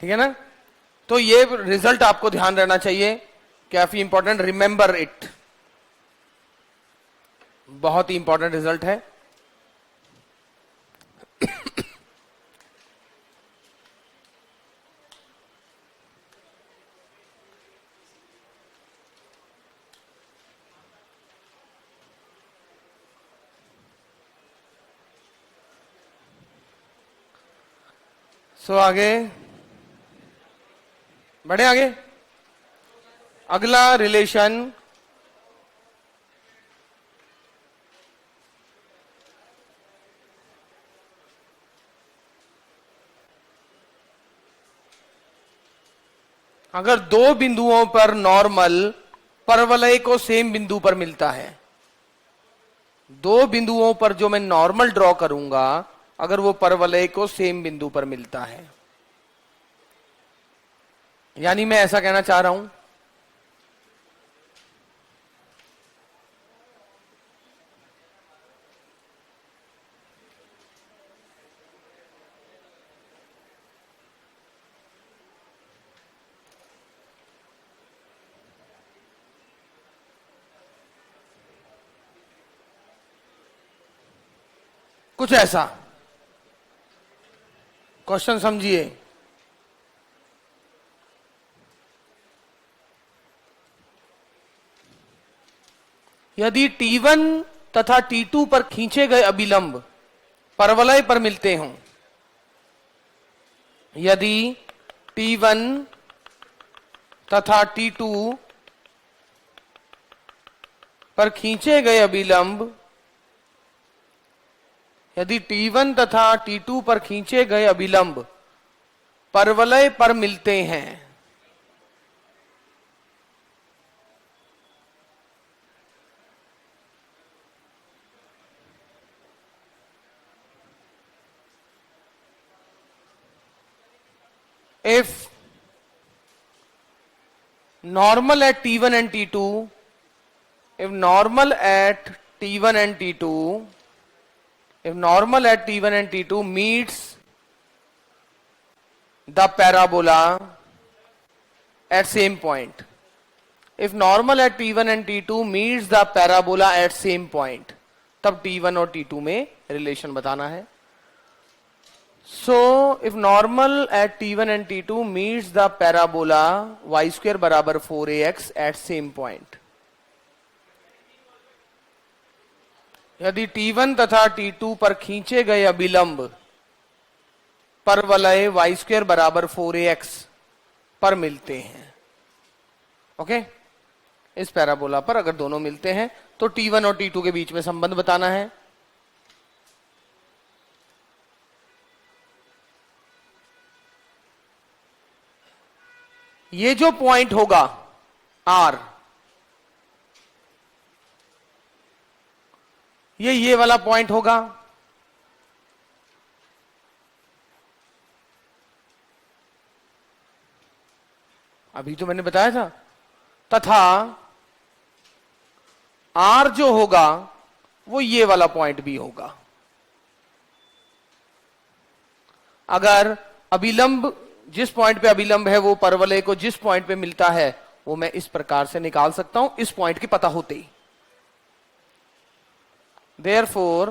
Speaker 1: ठीक है ना? तो ये रिजल्ट आपको ध्यान रहना चाहिए, काफी इंपॉर्टेंट, रिमेंबर इट, बहुत ही इंपॉर्टेंट रिजल्ट है। आगे बढ़े, आगे अगला रिलेशन अगर दो बिंदुओं पर नॉर्मल परवलय को सेम बिंदु पर मिलता है, दो बिंदुओं पर जो मैं नॉर्मल ड्रॉ करूंगा अगर वो परवलय को सेम बिंदु पर मिलता है, यानी मैं ऐसा कहना चाह रहा हूं कुछ ऐसा। क्वेश्चन समझिए। यदि T1 तथा T2 पर खींचे गए अभिलंब परवलय पर मिलते हों, यदि T1 तथा T2 पर खींचे गए अभिलंब, यदि T1 तथा T2 पर खींचे गए अभिलंब परवलय पर मिलते हैं, if normal at T1 and T2, if normal at T1 and T2, if normal at T1 and T2 meets the parabola at same point, if normal at T1 and T2 meets the parabola at same point, तब T1 और T2 में relation बताना है। So if normal at T1 and T2 meets the parabola y square बराबर 4ax at same point, यदि T1 तथा T2 पर खींचे गए अभिलंब परवलय y स्क्वायर बराबर 4ax पर मिलते हैं, ओके, इस पैराबोला पर अगर दोनों मिलते हैं तो T1 और T2 के बीच में संबंध बताना है। ये जो पॉइंट होगा R, ये वाला पॉइंट होगा, अभी तो मैंने बताया था, तथा R जो होगा वो ये वाला पॉइंट भी होगा। अगर अभिलंब, जिस पॉइंट पे अभिलंब है वो परवलय को जिस पॉइंट पे मिलता है वो मैं इस प्रकार से निकाल सकता हूं इस पॉइंट की पता होते ही। Therefore,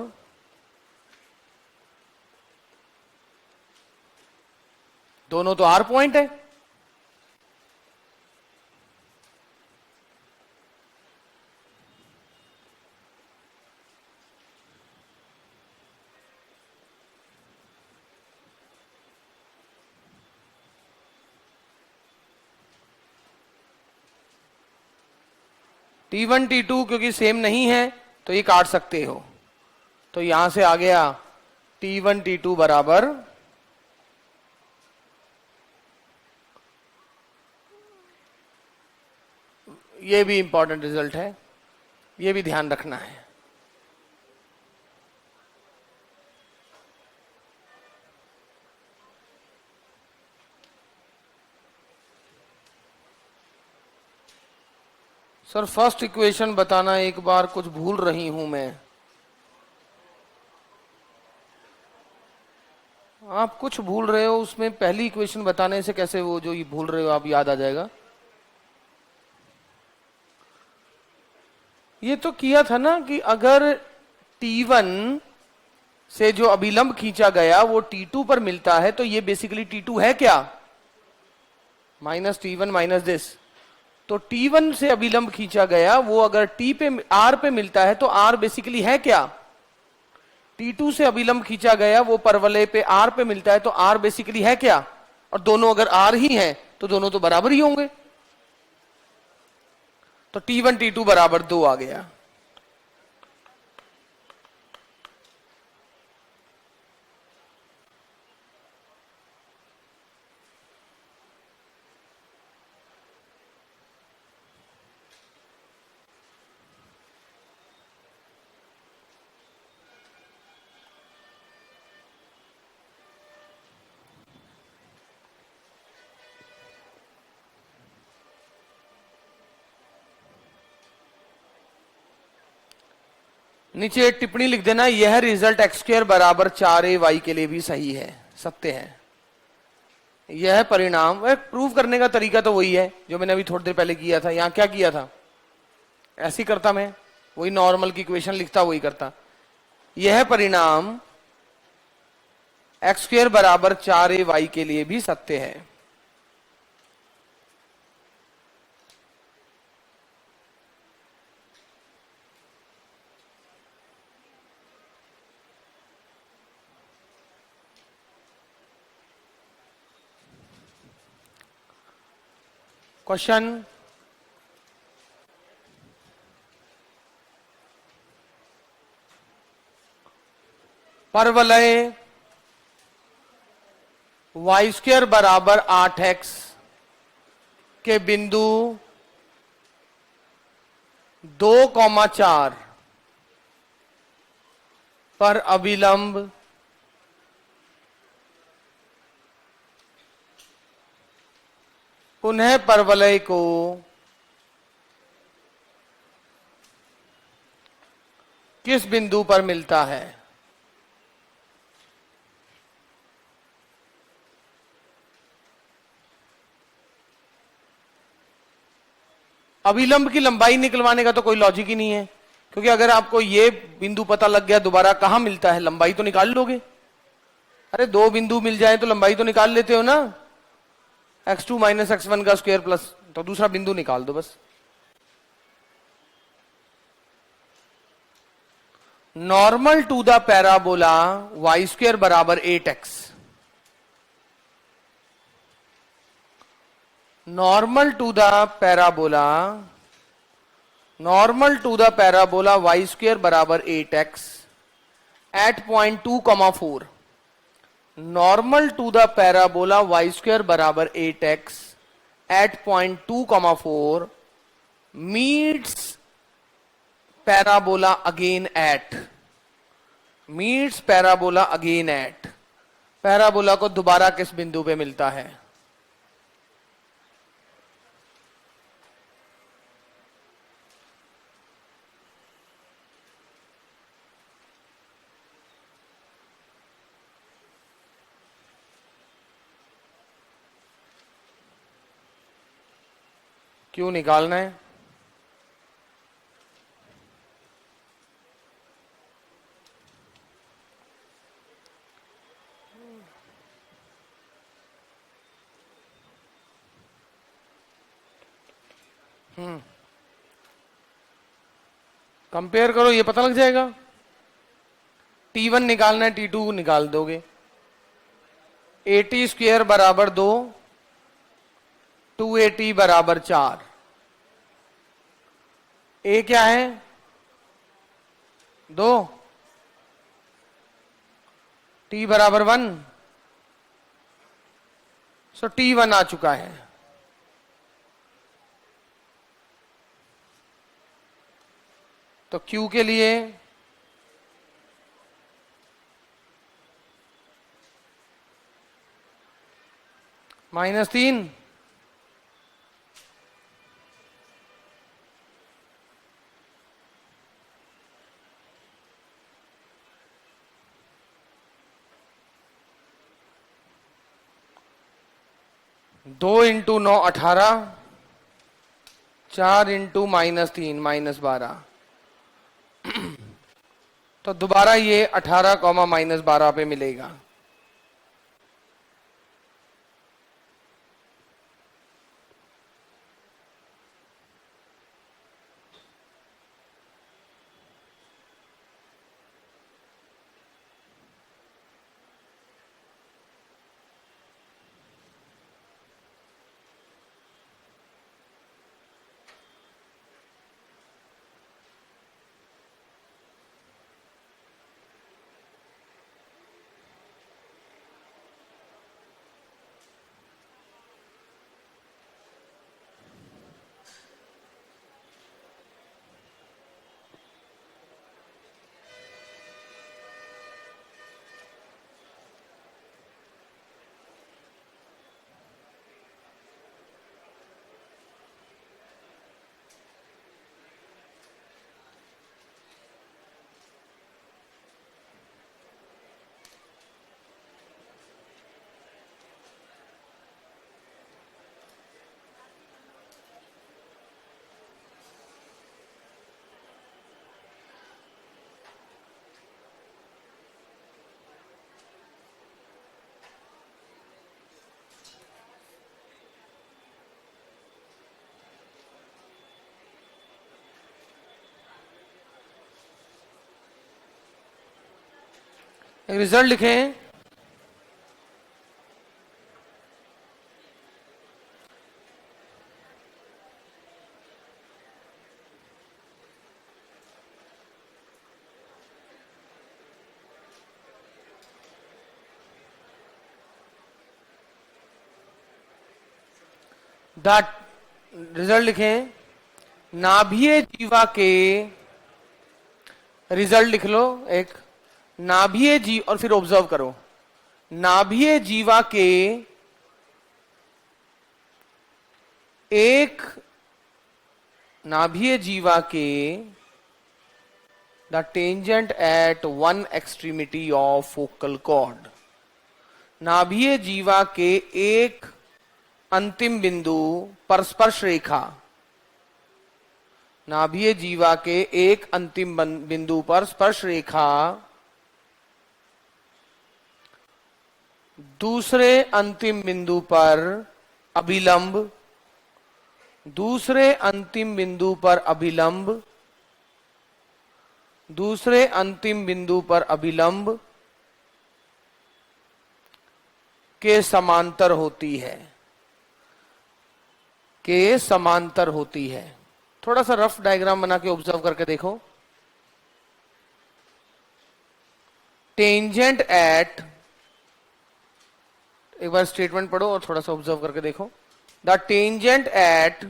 Speaker 1: दोनों तो R पॉइंट है, T1 T2 क्योंकि सेम नहीं है तो ये काट सकते हो, तो यहां से आ गया T1 T2 बराबर ये भी इंपॉर्टेंट रिजल्ट है, ये भी ध्यान रखना है। सर फर्स्ट इक्वेशन बताना एक बार, कुछ भूल रही हूं मैं। आप कुछ भूल रहे हो उसमें, पहली इक्वेशन बताने से कैसे वो जो ये भूल रहे हो आप याद आ जाएगा। ये तो किया था ना कि अगर T1 से जो अभिलंब खींचा गया वो T2 पर मिलता है तो ये बेसिकली T2 है क्या, माइनस T1 माइनस दिस, तो T1 से अभिलंब खींचा गया वो अगर T पे R पे मिलता है तो R बेसिकली है क्या, T2 से अभिलंब खींचा गया वो परवलय पे R पे मिलता है तो R बेसिकली है क्या, और दोनों अगर R ही हैं तो दोनों तो बराबर ही होंगे, तो T1 T2 बराबर 2 आ गया। नीचे एक टिप्पणी लिख देना, यह रिजल्ट एक्स स्क्वायर बराबर 4a के लिए भी सही है, सत्य है। यह परिणाम, वह प्रूव करने का तरीका तो वही है जो मैंने अभी थोड़ी देर पहले किया था। यहां क्या किया था, ऐसे ही करता मैं, वही नॉर्मल की इक्वेशन लिखता, वही करता। यह परिणाम एक्स स्क्वायर बराबर 4a के लिए भी सत्य है। क्वेश्चन, परवलय वाई स्क्वायर बराबर 8x के बिंदु 2,4 पर अभिलंब पुनः परवलय को किस बिंदु पर मिलता है। अभिलंब की लंबाई निकलवाने का तो कोई लॉजिक ही नहीं है, क्योंकि अगर आपको ये बिंदु पता लग गया दोबारा कहां मिलता है, लंबाई तो निकाल लोगे। अरे दो बिंदु मिल जाए तो लंबाई तो निकाल लेते हो ना, x2 माइनस x1 का स्क्वायर प्लस, तो दूसरा बिंदु निकाल दो बस। Normal to the parabola y square बराबर 8x, normal to the parabola, normal to the parabola y square बराबर 8x at point 2,4, normal to the parabola y square बराबर 8x at point 2,4 meets parabola again at, meets parabola again at, parabola को दोबारा किस बिंदु पे मिलता है। क्यों निकालना है, कंपेयर करो, ये पता लग जाएगा। T1 निकालना है, T2 निकाल दोगे। 80 स्क्वायर बराबर 2, 280 बराबर 4, ए क्या है 2, T बराबर 1, सो T1 आ चुका है। तो Q के लिए -3, दो इंटू 9 18, 4 इंटू -3 -12, तो दोबारा ये 18, -12 पे मिलेगा। रिजल्ट लिखें। दैट रिजल्ट लिखें। नाभीय जीवा के, रिजल्ट लिख लो एक, नाभीय जीव, और फिर ऑब्जर्व करो, नाभीय जीवा के एक, नाभीय जीवा के the tangent at one extremity of focal chord, नाभीय जीवा के एक अंतिम बिंदु पर स्पर्श रेखा, नाभीय जीवा के एक अंतिम बिंदु पर स्पर्श रेखा दूसरे अंतिम बिंदु पर अभिलंब, दूसरे अंतिम बिंदु पर अभिलंब, दूसरे अंतिम बिंदु पर अभिलंब के समांतर होती है, के समांतर होती है। थोड़ा सा रफ डायग्राम बना के ऑब्जर्व करके देखो। टेंजेंट एट, एक बार स्टेटमेंट पढ़ो और थोड़ा सा ऑब्जर्व करके देखो। The tangent eight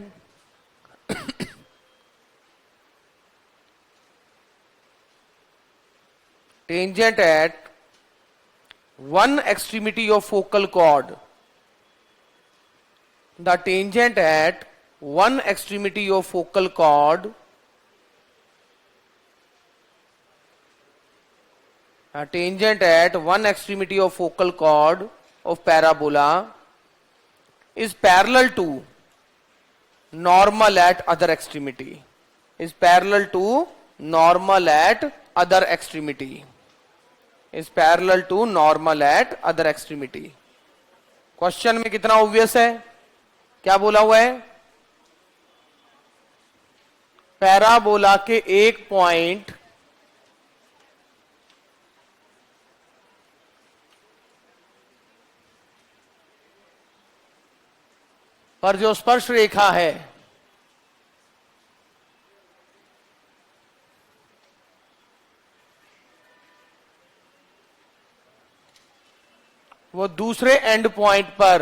Speaker 1: tangent at one extremity of focal chord, the tangent at one extremity of focal chord, a tangent at one extremity of focal chord of parabola is parallel to normal at other extremity, is parallel to normal at other extremity, is parallel to normal at other extremity। Question में कितना obvious है, क्या बोला हुआ है, parabola के एक point पर जो स्पर्श रेखा है वो दूसरे एंड पॉइंट पर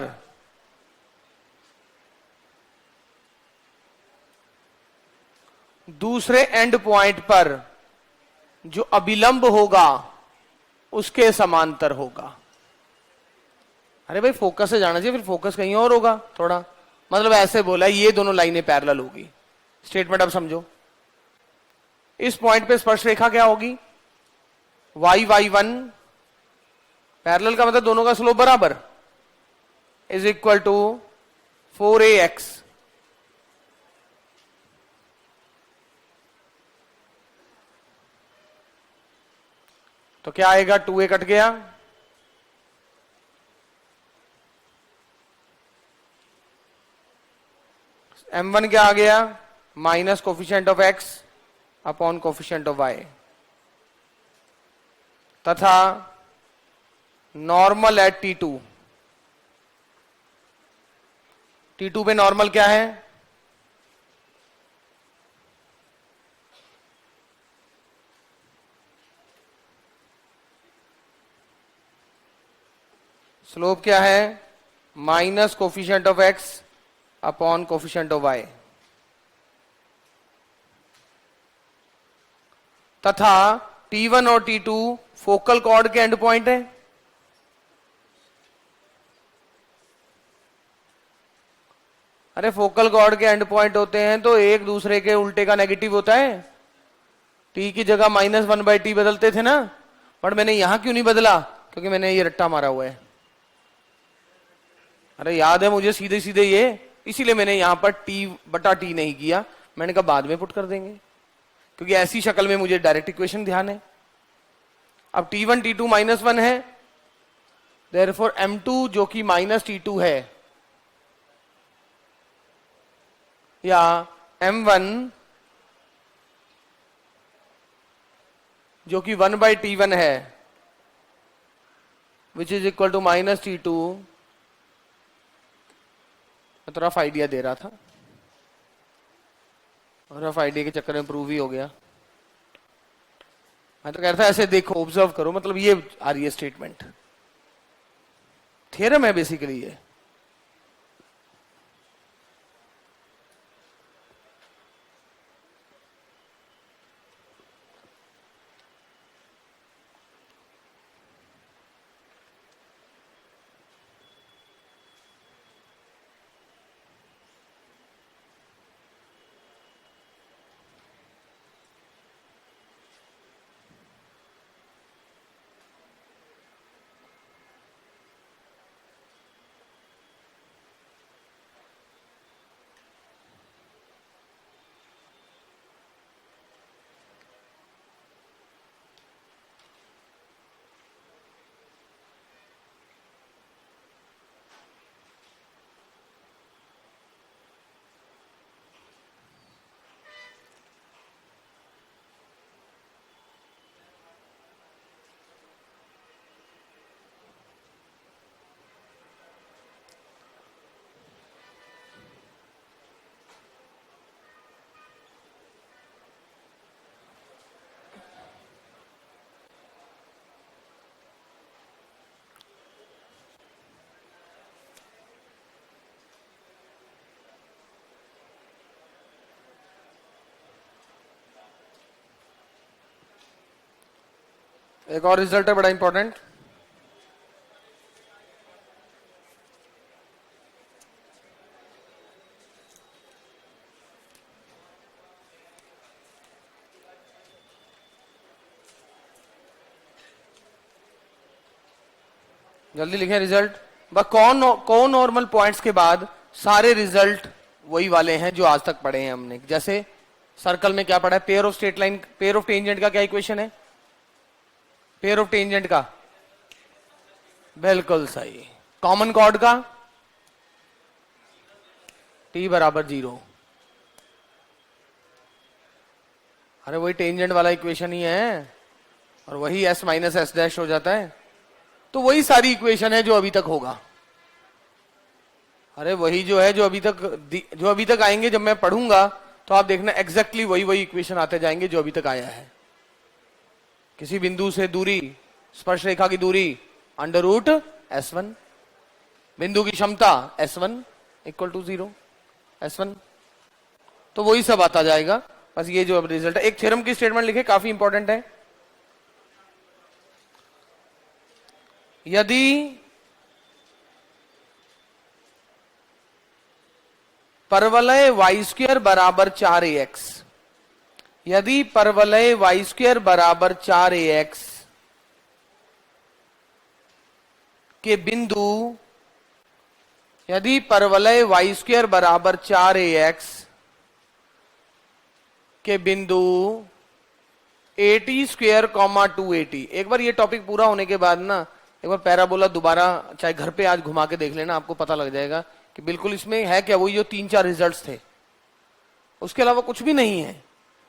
Speaker 1: जो अभिलंब होगा उसके समांतर होगा। अरे भाई फोकस से जाना चाहिए, फिर फोकस कहीं और होगा थोड़ा, मतलब ऐसे बोला ये दोनों लाइनें पैरेलल होगी। स्टेटमेंट अब समझो। इस पॉइंट पे स्पर्श रेखा क्या होगी, y1, पैरेलल का मतलब दोनों का स्लोप बराबर, इज इक्वल टू 4ax, तो क्या आएगा, 2a कट गया, m1 क्या आ गया, minus coefficient of x upon coefficient of y, तथा नॉर्मल एट T2, T2 पे नॉर्मल क्या है, स्लोप क्या है, minus coefficient of x upon coefficient of y, तथा T1 और T2 फोकल कॉर्ड के एंड पॉइंट है। अरे फोकल कॉर्ड के एंड पॉइंट होते हैं तो एक दूसरे के उल्टे का नेगेटिव होता है, टी की जगह -1/t बदलते थे ना, पर मैंने यहां क्यों नहीं बदला, क्योंकि मैंने ये रट्टा मारा हुआ है। अरे याद है मुझे सीधे सीधे ये, इसीलिए मैंने यहां पर t/t नहीं किया, मैंने कहा बाद में पुट कर देंगे, क्योंकि ऐसी शक्ल में मुझे डायरेक्ट इक्वेशन ध्यान है। अब T1 T2 -1 है, देयरफॉर M2 जो कि -T2 है, या M1 जो कि 1/T1 है, which is equal to minus T2। मैं तो रफ आइडिया दे रहा था, रफ आइडिया के चक्कर में प्रूव ही हो गया। मैं तो कह रहा था ऐसे देखो, ऑब्जर्व करो, मतलब ये आ रही है स्टेटमेंट, थ्योरम है बेसिकली ये। एक और रिजल्ट है बड़ा इंपॉर्टेंट। जल्दी लिखें रिजल्ट। बस कौन नॉर्मल पॉइंट्स के बाद सारे रिजल्ट वही वाले हैं जो आज तक पढ़े हैं हमने। जैसे सर्कल में क्या पढ़ा है, pair of straight line, pair of tangent का क्या इक्वेशन है, पेयर ऑफ टेंजेंट का, बिल्कुल सही। कॉमन कॉर्ड का t बराबर 0। अरे वही टेंजेंट वाला इक्वेशन ही है, और वही s माइनस एस डैश हो जाता है। तो वही सारी इक्वेशन है जो अभी तक होगा। अरे वही जो है जो अभी तक आएंगे, जब मैं पढ़ूंगा तो आप देखना एग्जैक्टली वही इक्वेशन आते जाएंगे जो अभी तक आया है। किसी बिंदु से दूरी, स्पर्श रेखा की दूरी अंडर रूट S1, बिंदु की क्षमता S1 इक्वल टू 0 S1, तो वही सब आता जाएगा। बस ये जो अब रिजल्ट है, एक थ्योरम की स्टेटमेंट लिखे, काफी इंपॉर्टेंट है। यदि परवलय y² बराबर 4ax, यदि परवलय y² बराबर 4ax के बिंदु, यदि परवलय y² बराबर 4ax के बिंदु AT² 2AT। एक बार ये टॉपिक पूरा होने के बाद ना एक बार पैराबोला दोबारा चाहे घर पे आज घुमा के देख लेना, आपको पता लग जाएगा कि बिल्कुल इसमें है क्या, वही जो 3-4 रिजल्ट्स थे, उसके अलावा कुछ भी नहीं है।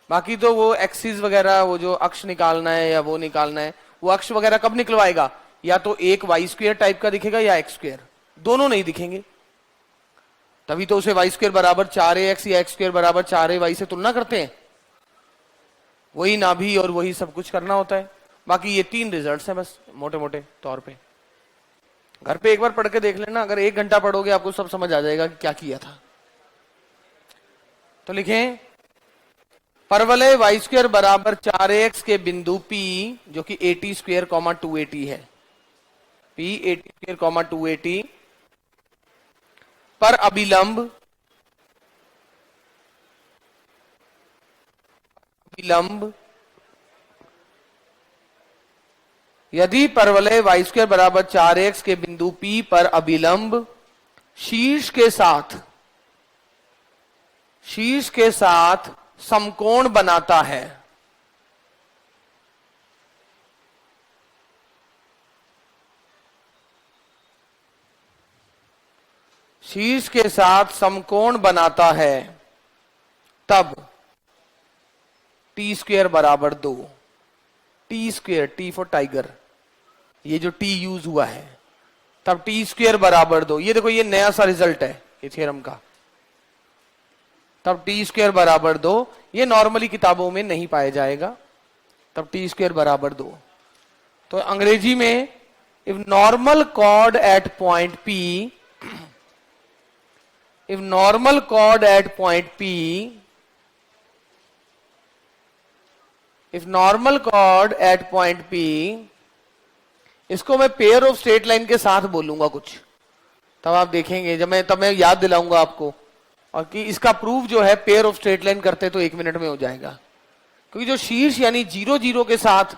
Speaker 1: बाकी तो वो एक्सिस वगैरह, वो जो अक्ष निकालना है या वो निकालना है, वो अक्ष वगैरह कब निकलवाएगा, या तो एक y² टाइप का दिखेगा या x², दोनों नहीं दिखेंगे। तभी तो उसे y² बराबर 4ax या x² बराबर 4ay से तुलना करते हैं। वही नाभि और वही सब कुछ करना होता है। बाकी ये 3 रिजल्ट्स हैं बस मोटे मोटे तौर पे। घर पे एक बार पढ़ के देख लेना, अगर 1 घंटा पढ़ोगे आपको सब समझ आ जाएगा कि क्या किया था। तो लिखें, परवलय y² बराबर 4ax के बिंदु P जो कि AT² 2AT है, P AT² 2AT पर अभिलंब यदि परवलय y² बराबर 4x के बिंदु P पर अभिलंब शीर्ष के साथ समकोण बनाता है, शीर्ष के साथ समकोण बनाता है, तब t² बराबर 2, t² T फॉर टाइगर, ये जो टी यूज हुआ है, तब टी स्क्वायर बराबर 2। ये देखो, ये नया सा रिजल्ट है ये थ्योरम का। तब टी स्क्वायर बराबर 2, ये नॉर्मली किताबों में नहीं पाया जाएगा। तब टी स्क्वायर बराबर 2। तो अंग्रेजी में if normal chord at point P, if normal chord at point P, if normal chord at point P, इसको मैं पेयर ऑफ स्ट्रेट लाइन के साथ बोलूंगा कुछ, तब आप देखेंगे, तब मैं याद दिलाऊंगा आपको, और कि इसका प्रूफ जो है पेयर ऑफ स्ट्रेट लाइन करते तो 1 मिनट में हो जाएगा। क्योंकि जो शीर्ष यानी 0 0 के साथ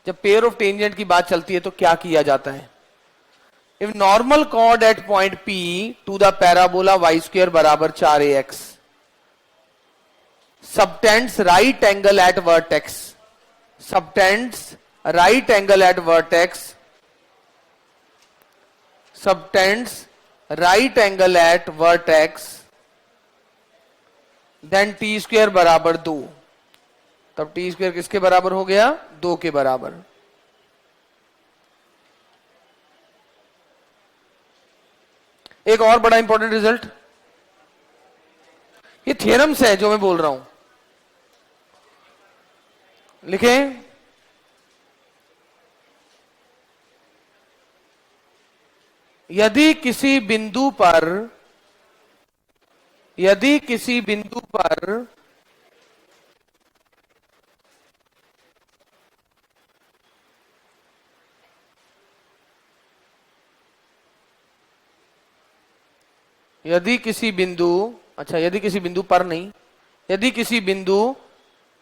Speaker 1: जब पेयर ऑफ टेंजेंट की बात चलती है तो क्या किया जाता है। If normal chord at point P to the parabola y square बराबर 4ax subtends right angle at vertex, subtends right angle at vertex, subtends right angle at vertex, then t square बराबर 2। तब t square किसके बराबर हो गया? 2 के बराबर। एक और बड़ा इंपॉर्टेंट रिजल्ट, ये थ्योरम्स है जो मैं बोल रहा हूं, लिखें। यदि किसी बिंदु पर यदि किसी बिंदु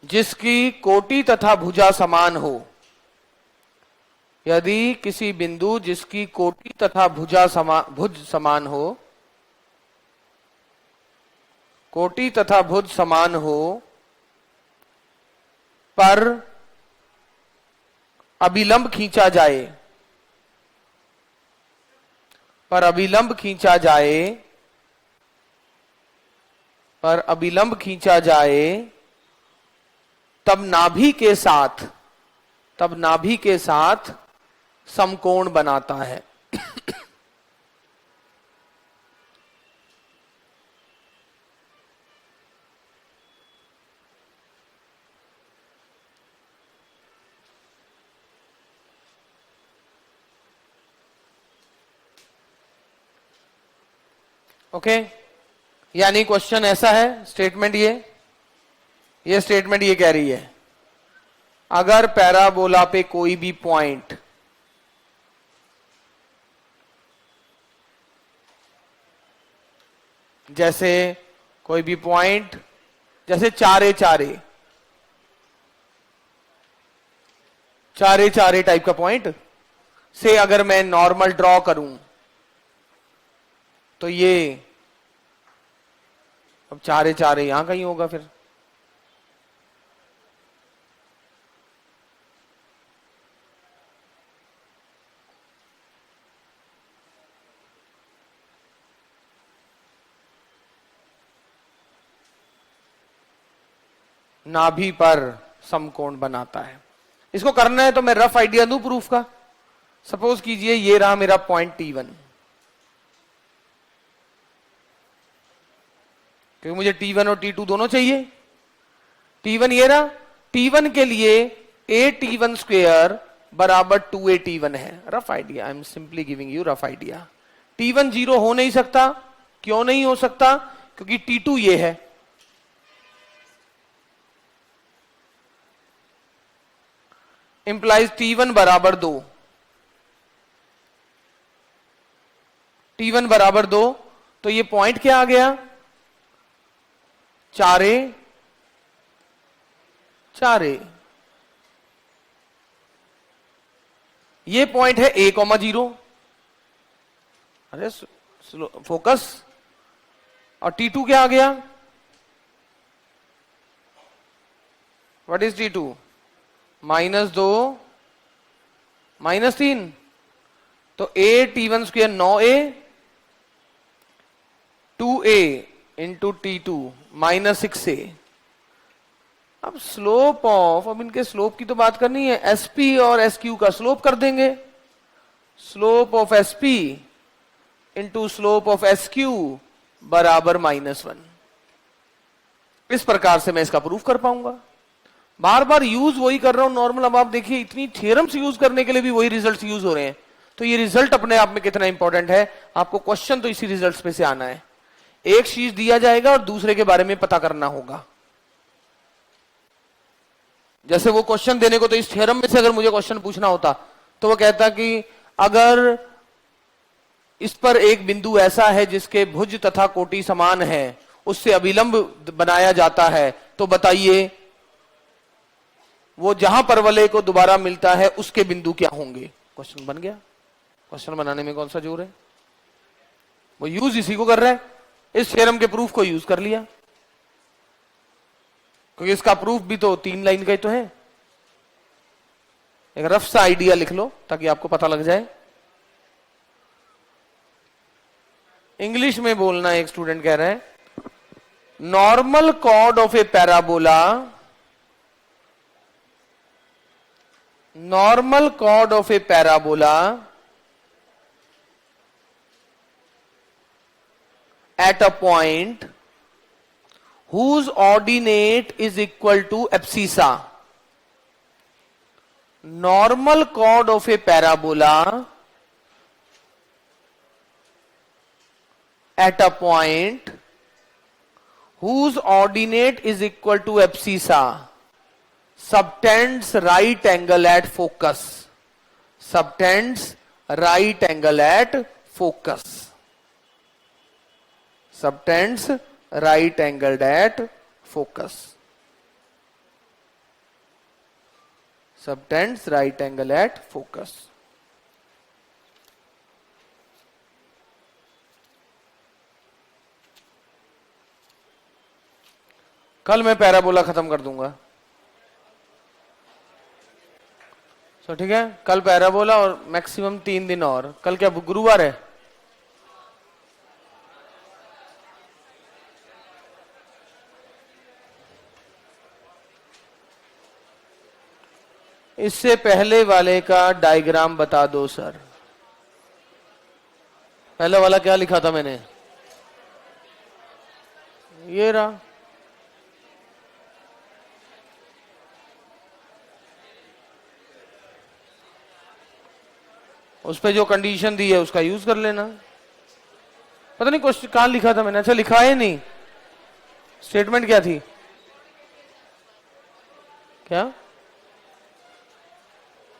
Speaker 1: जिसकी कोटि तथा भुजा समान हो, यदि किसी बिंदु जिसकी कोटि तथा भुज समान हो, कोटि तथा भुज समान हो, पर अभिलंब खींचा जाए, तब नाभि के साथ समकोण बनाता है। ओके, यानी क्वेश्चन ऐसा है, स्टेटमेंट ये स्टेटमेंट ये कह रही है, अगर पैराबोला पे कोई भी पॉइंट जैसे चारे चारे टाइप का पॉइंट से अगर मैं नॉर्मल ड्रॉ करूं, तो ये अब चारे यहां कहीं होगा, फिर नाभि पर समकोण बनाता है। इसको करना है तो मैं रफ आइडिया दूं प्रूफ का। सपोज कीजिए ये रहा मेरा पॉइंट T1, क्योंकि मुझे T1 और T2 दोनों चाहिए। T1 ये रहा, T1 के लिए a_T1 स्क्वेयर बराबर 2a_T1 है। Rough idea, I am simply giving you rough idea. T1 0 हो नहीं सकता। क्यों नहीं हो सकता? क्योंकि T2 ये है। इंप्लाइज T1 बराबर 2, T1 बराबर 2, तो ये पॉइंट क्या आ गया? चारे ये पॉइंट है a,0। अरे फोकस। और T2 क्या आ गया? What is T2? -2 -3, तो a_T1 square 9a, 2a into T2 -6a। अब स्लोप ऑफ, अब इनके स्लोप की तो बात करनी है, SP और SQ का स्लोप कर देंगे। Slope of S P into slope of S Q बराबर -1। इस प्रकार से मैं इसका प्रूफ कर पाऊंगा। बार बार यूज वही कर रहा हूं नॉर्मल। अब आप देखिए इतनी थ्योरम्स यूज करने के लिए भी वही रिजल्ट्स यूज हो रहे हैं, तो ये रिजल्ट अपने आप में कितना इंपॉर्टेंट है। आपको क्वेश्चन तो इसी रिजल्ट्स में से आना है। एक चीज दिया जाएगा और दूसरे के बारे में पता करना होगा। जैसे वो क्वेश्चन देने को, तो इस थ्योरम में से अगर मुझे क्वेश्चन पूछना होता तो वो कहता कि अगर इस पर एक बिंदु ऐसा है जिसके भुज तथा कोटि समान है, उससे अभिलंब बनाया जाता है, तो बताइए वो जहां परवलय को दोबारा मिलता है उसके बिंदु क्या होंगे। क्वेश्चन बन गया। क्वेश्चन बनाने में कौन सा जोर है, वो यूज इसी को कर रहा है। इस थ्योरम के प्रूफ को यूज कर लिया, क्योंकि इसका प्रूफ भी तो 3 लाइन का ही तो है। एक रफ सा आइडिया लिख लो ताकि आपको पता लग जाए। इंग्लिश में बोलना, एक स्टूडेंट कह रहा है normal cord of A parabola, normal chord of a parabola at a point whose ordinate is equal to abscissa. Normal chord of a parabola at a point whose ordinate is equal to abscissa subtends right angle at focus. Subtends right angle at focus. Subtends right angled at focus. Subtends right angle at focus. कल मैं parabola खत्म कर दूंगा। तो ठीक है, कल parabola और मैक्सिमम 3 दिन और। कल क्या गुरुवार है? इससे पहले वाले का डायग्राम बता दो सर। पहले वाला क्या लिखा था मैंने? ये रहा। उस पे जो कंडीशन दी है उसका यूज कर लेना। पता नहीं क्वेश्चन कहां लिखा था मैंने। अच्छा लिखा है नहीं। स्टेटमेंट क्या थी? क्या